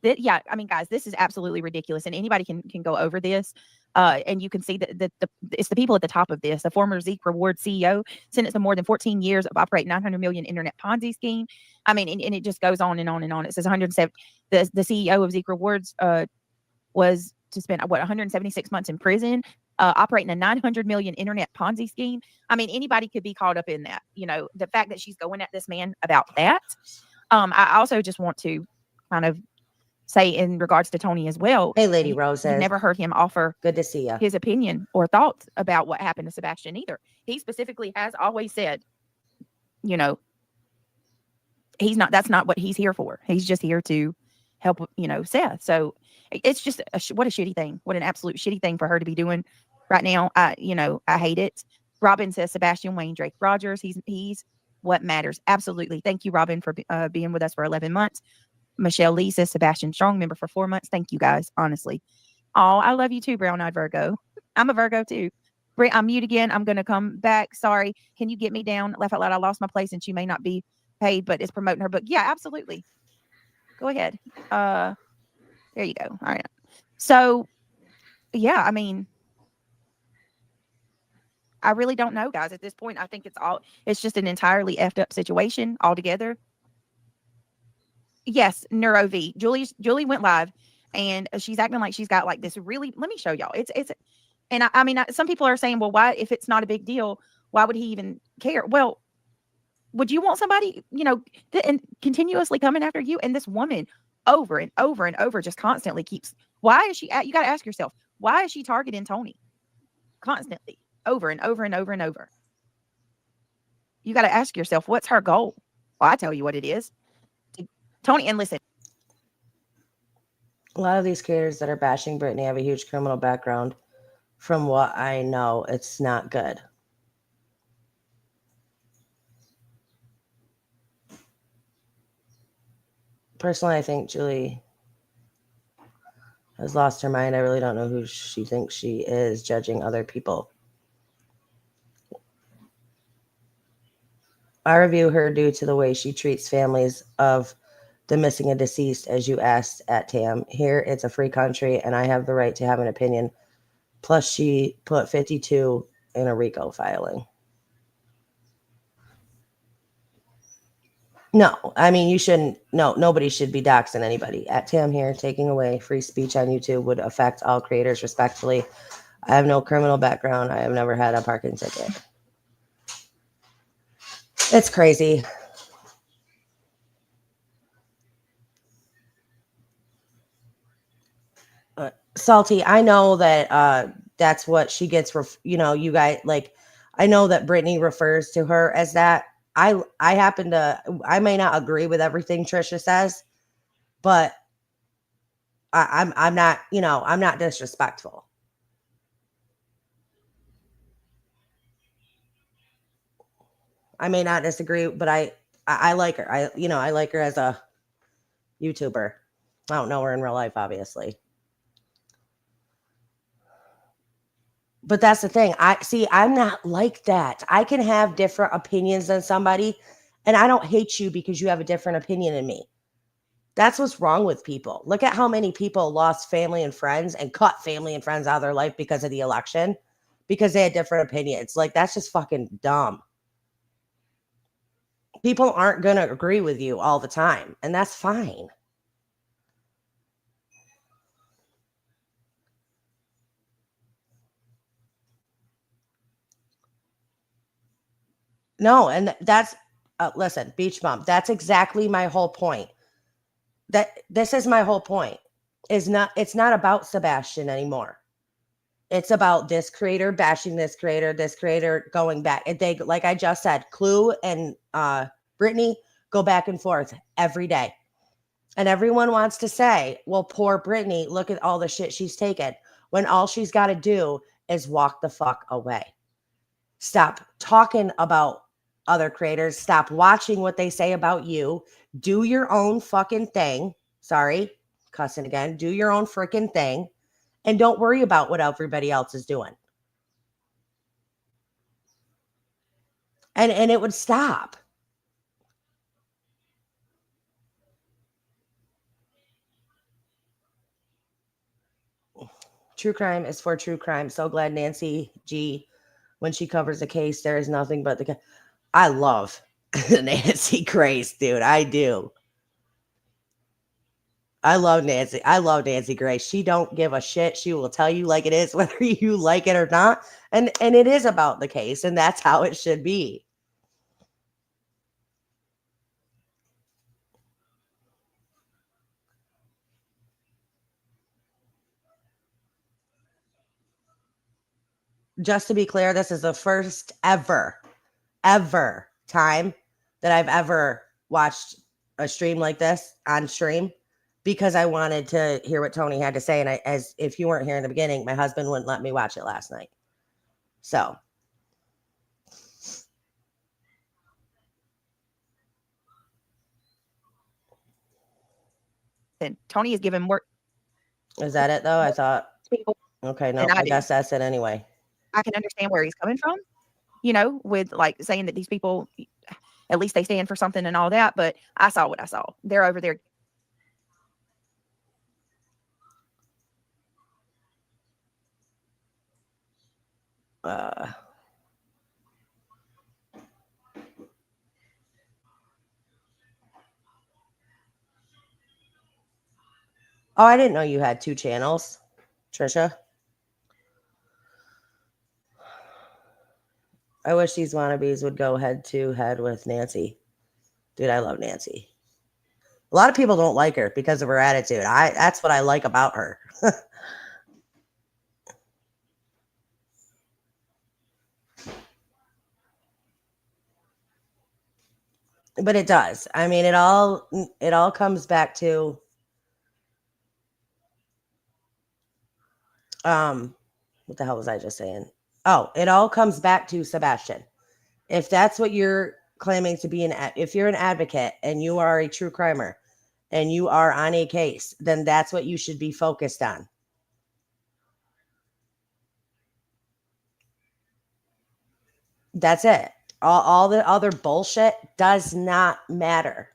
yeah, I mean, guys, this is absolutely ridiculous, and anybody can go over this, and you can see that it's the people at the top of this. The former Zeke Rewards CEO sentenced to more than 14 years of operating 900 million internet Ponzi scheme. I mean, and it just goes on and on and on. It says 107. The CEO of Zeke Rewards was to spend 176 months in prison, operating a 900 million internet Ponzi scheme. I mean, anybody could be caught up in that. The fact that she's going at this man about that. I also just want to kind of say in regards to Tony as well. Hey, Lady Roses. You never heard him offer good to see you his opinion or thoughts about what happened to Sebastian either. He specifically has always said, that's not what he's here for. He's just here to help, Seth. So it's just what a shitty thing. What an absolute shitty thing for her to be doing right now. I hate it. Robin says Sebastian Wayne Drake Rogers. He's what matters. Absolutely. Thank you, Robin, for being with us for 11 months. Michelle Lee says Sebastian Strong, member for 4 months. Thank you, guys. Honestly. Oh, I love you too, Brown-Eyed Virgo. I'm a Virgo too. Britt, I'm mute again. I'm going to come back. Sorry. Can you get me down? Laugh out loud. I lost my place and she may not be paid, but it's promoting her book. Yeah, absolutely. Go ahead. There you go. All right. So, yeah, I mean, I really don't know, guys. At this point, I think it's just an entirely effed up situation altogether. Yes, Neuro V. Julie went live and she's acting like she's got like this really, let me show y'all. And I mean, some people are saying, well, why, if it's not a big deal, why would he even care? Well, would you want somebody, and continuously coming after you? And this woman over and over and over just constantly keeps, why is she you got to ask yourself, why is she targeting Tony constantly over and over and over and over? You got to ask yourself, what's her goal? Well, I tell you what it is. Tony, and listen. A lot of these creators that are bashing Brittany have a huge criminal background. From what I know, it's not good. Personally, I think Julie has lost her mind. I really don't know who she thinks she is, judging other people. I review her due to the way she treats families of the missing and deceased, as you asked at TAM. Here, it's a free country, and I have the right to have an opinion. Plus, she put 52 in a RICO filing. No, I mean, you shouldn't. No, nobody should be doxing anybody. At TAM here, taking away free speech on YouTube would affect all creators respectfully. I have no criminal background. I have never had a parking ticket. It's crazy. Salty, I know that that's what she gets. You guys, like, I know that Brittany refers to her as that. I may not agree with everything Trisha says, but I'm not, I'm not disrespectful. I may not disagree, but I like her. I like her as a YouTuber. I don't know her in real life, obviously. But that's the thing. I'm not like that. I can have different opinions than somebody, and I don't hate you because you have a different opinion than me. That's what's wrong with people. Look at how many people lost family and friends and cut family and friends out of their life because of the election, because they had different opinions. Like, that's just fucking dumb. People aren't going to agree with you all the time, and that's fine. No, and that's listen, Beach Bump. That's exactly my whole point. This is my whole point. It's not about Sebastian anymore. It's about this creator bashing this creator going back. And they, like I just said, Clue and Brittany go back and forth every day. And everyone wants to say, well, poor Brittany, look at all the shit she's taken. When all she's got to do is walk the fuck away. Stop talking about other creators. Stop watching what they say about you. Do your own fucking thing. Sorry, cussing again. Do your own freaking thing. And don't worry about what everybody else is doing. And it would stop. True crime is for true crime. So glad Nancy G, when she covers a case, there is nothing but the... I love Nancy Grace, dude. I do. I love Nancy. I love Nancy Grace. She don't give a shit. She will tell you like it is, whether you like it or not. And it is about the case, and that's how it should be. Just to be clear, this is the first ever time that I've ever watched a stream like this on stream, because I wanted to hear what Tony had to say. And as if you weren't here in the beginning, my husband wouldn't let me watch it last night. So. And Tony is giving work. Is that it though? I thought. Okay, no, I guess that's it anyway. I can understand where he's coming from, with like saying that these people, at least they stand for something and all that. But I saw what I saw. They're over there. Oh, I didn't know you had 2 channels, Trisha. I wish these wannabes would go head to head with Nancy. Dude, I love Nancy. A lot of people don't like her because of her attitude. That's what I like about her. But it does. I mean, it all comes back to What the hell was I just saying? Oh, it all comes back to Sebastian. If that's what you're claiming to be if you're an advocate and you are a true crimer and you are on a case, then that's what you should be focused on. That's it. All the other bullshit does not matter.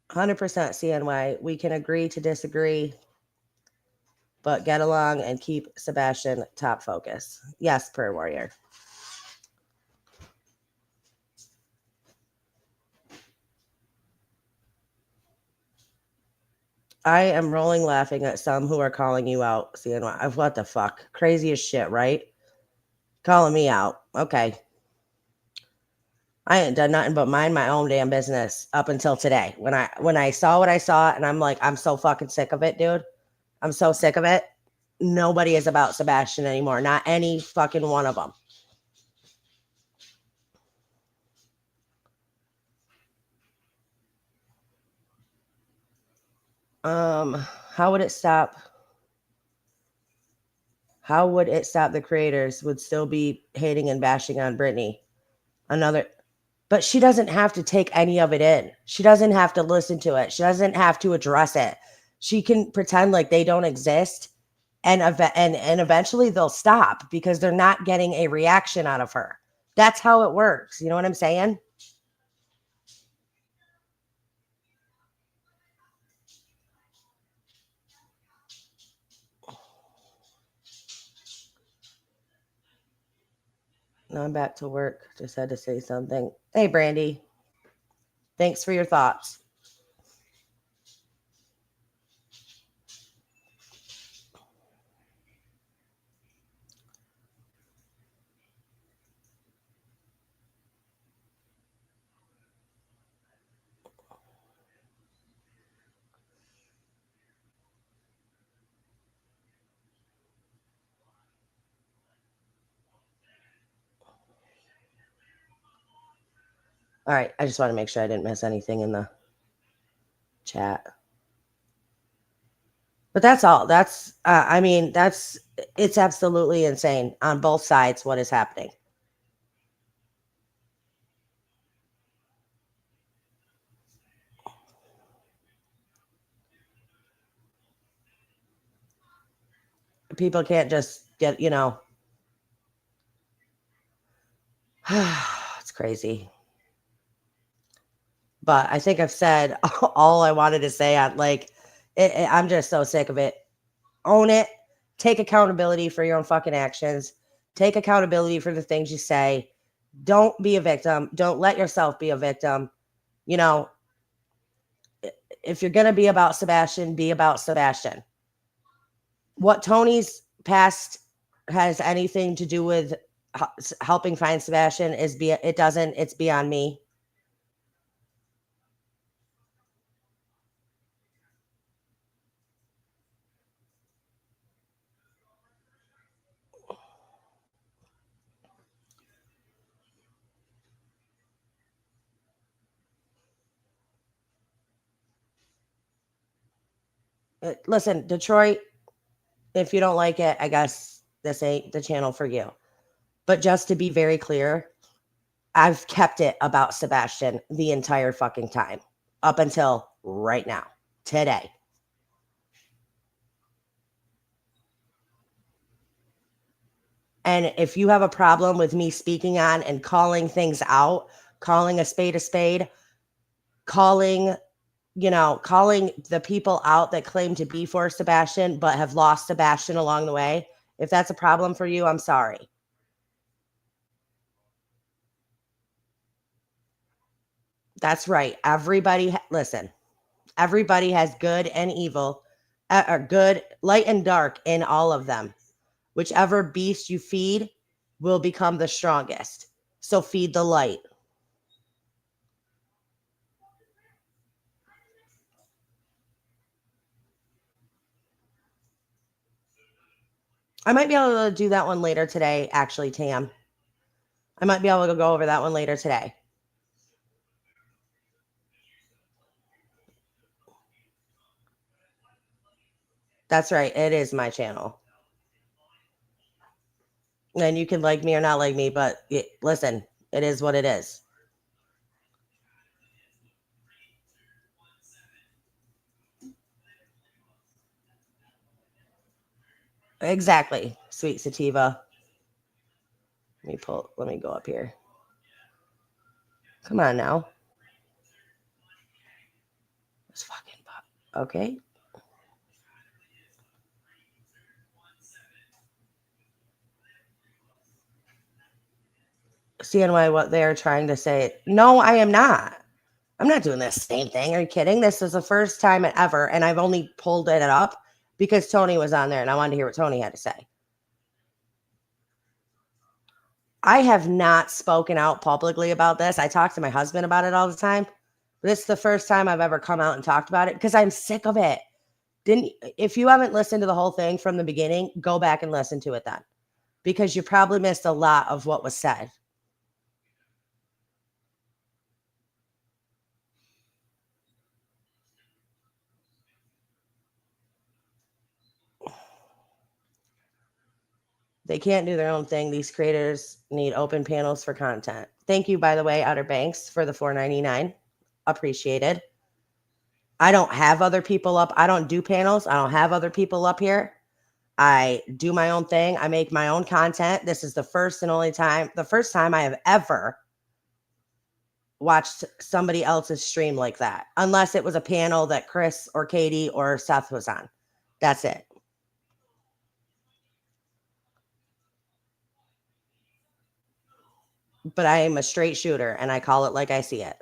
$100% CNY. We can agree to disagree, but get along and keep Sebastian top focus. Yes, prayer warrior. I am rolling laughing at some who are calling you out, CNY. What the fuck? Crazy as shit, right? Calling me out. Okay. I ain't done nothing but mind my own damn business up until today. When I saw what I saw, and I'm like, I'm so fucking sick of it, dude. I'm so sick of it. Nobody is about Sebastian anymore. Not any fucking one of them. How would it stop? How would it stop the creators would still be hating and bashing on Brittany? But she doesn't have to take any of it in. She doesn't have to listen to it. She doesn't have to address it. She can pretend like they don't exist, and eventually they'll stop because they're not getting a reaction out of her. That's how it works. You know what I'm saying? Now I'm back to work. Just had to say something. Hey, Brandy. Thanks for your thoughts. All right. I just want to make sure I didn't miss anything in the chat. But that's all. It's absolutely insane on both sides what is happening. People can't just get, it's crazy. But I think I've said all I wanted to say. I'm just so sick of it. Own it. Take accountability for your own fucking actions. Take accountability for the things you say. Don't be a victim. Don't let yourself be a victim. If you're going to be about Sebastian, be about Sebastian. What Tony's past has anything to do with helping find Sebastian it doesn't. It's beyond me. Listen, Detroit, if you don't like it, I guess this ain't the channel for you. But just to be very clear, I've kept it about Sebastian the entire fucking time up until right now, today. And if you have a problem with me speaking on and calling things out, calling a spade, calling the people out that claim to be for Sebastian but have lost Sebastian along the way, if that's a problem for you, I'm sorry. That's right. Listen, everybody has good and evil, good, light and dark in all of them. Whichever beast you feed will become the strongest. So feed the light. I might be able to do that one later today, actually, Tam. I might be able to go over that one later today. That's right. It is my channel. And you can like me or not like me, but listen, it is what it is. Exactly. Sweet sativa. Let me go up here. Come on now. This fucking pop. Okay. CNY, what they're trying to say. No, I am not. I'm not doing this same thing. Are you kidding? This is the first time ever, and I've only pulled it up because Tony was on there, and I wanted to hear what Tony had to say. I have not spoken out publicly about this. I talk to my husband about it all the time. But this is the first time I've ever come out and talked about it because I'm sick of it. If you haven't listened to the whole thing from the beginning, go back and listen to it then, because you probably missed a lot of what was said. They can't do their own thing. These creators need open panels for content. Thank you, by the way, Outer Banks, for the $4.99. Appreciated. I don't have other people up. I don't do panels. I don't have other people up here. I do my own thing. I make my own content. This is the first time I have ever watched somebody else's stream like that, unless it was a panel that Chris or Katie or Seth was on. That's it. But I am a straight shooter, and I call it like I see it.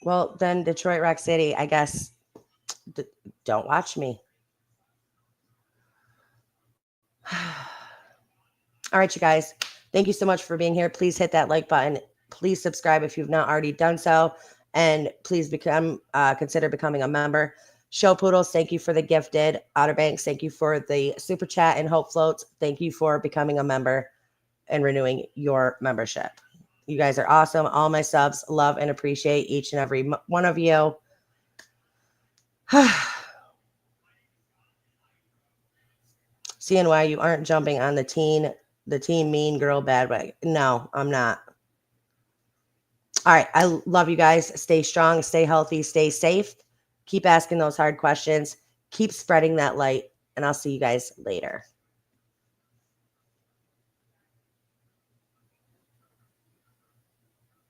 Well, then Detroit Rock City, I guess, don't watch me. All right, you guys. Thank you so much for being here. Please hit that like button. Please subscribe if you've not already done so. And please consider becoming a member. Show Poodles, thank you for the gifted. Outer Banks, thank you for the super chat and hope floats. Thank you for becoming a member and renewing your membership. You guys are awesome. All my subs, love and appreciate each and every one of you. CNY, you aren't jumping on the team mean girl bad way. No, I'm not. All right. I love you guys. Stay strong, stay healthy, stay safe. Keep asking those hard questions. Keep spreading that light. And I'll see you guys later.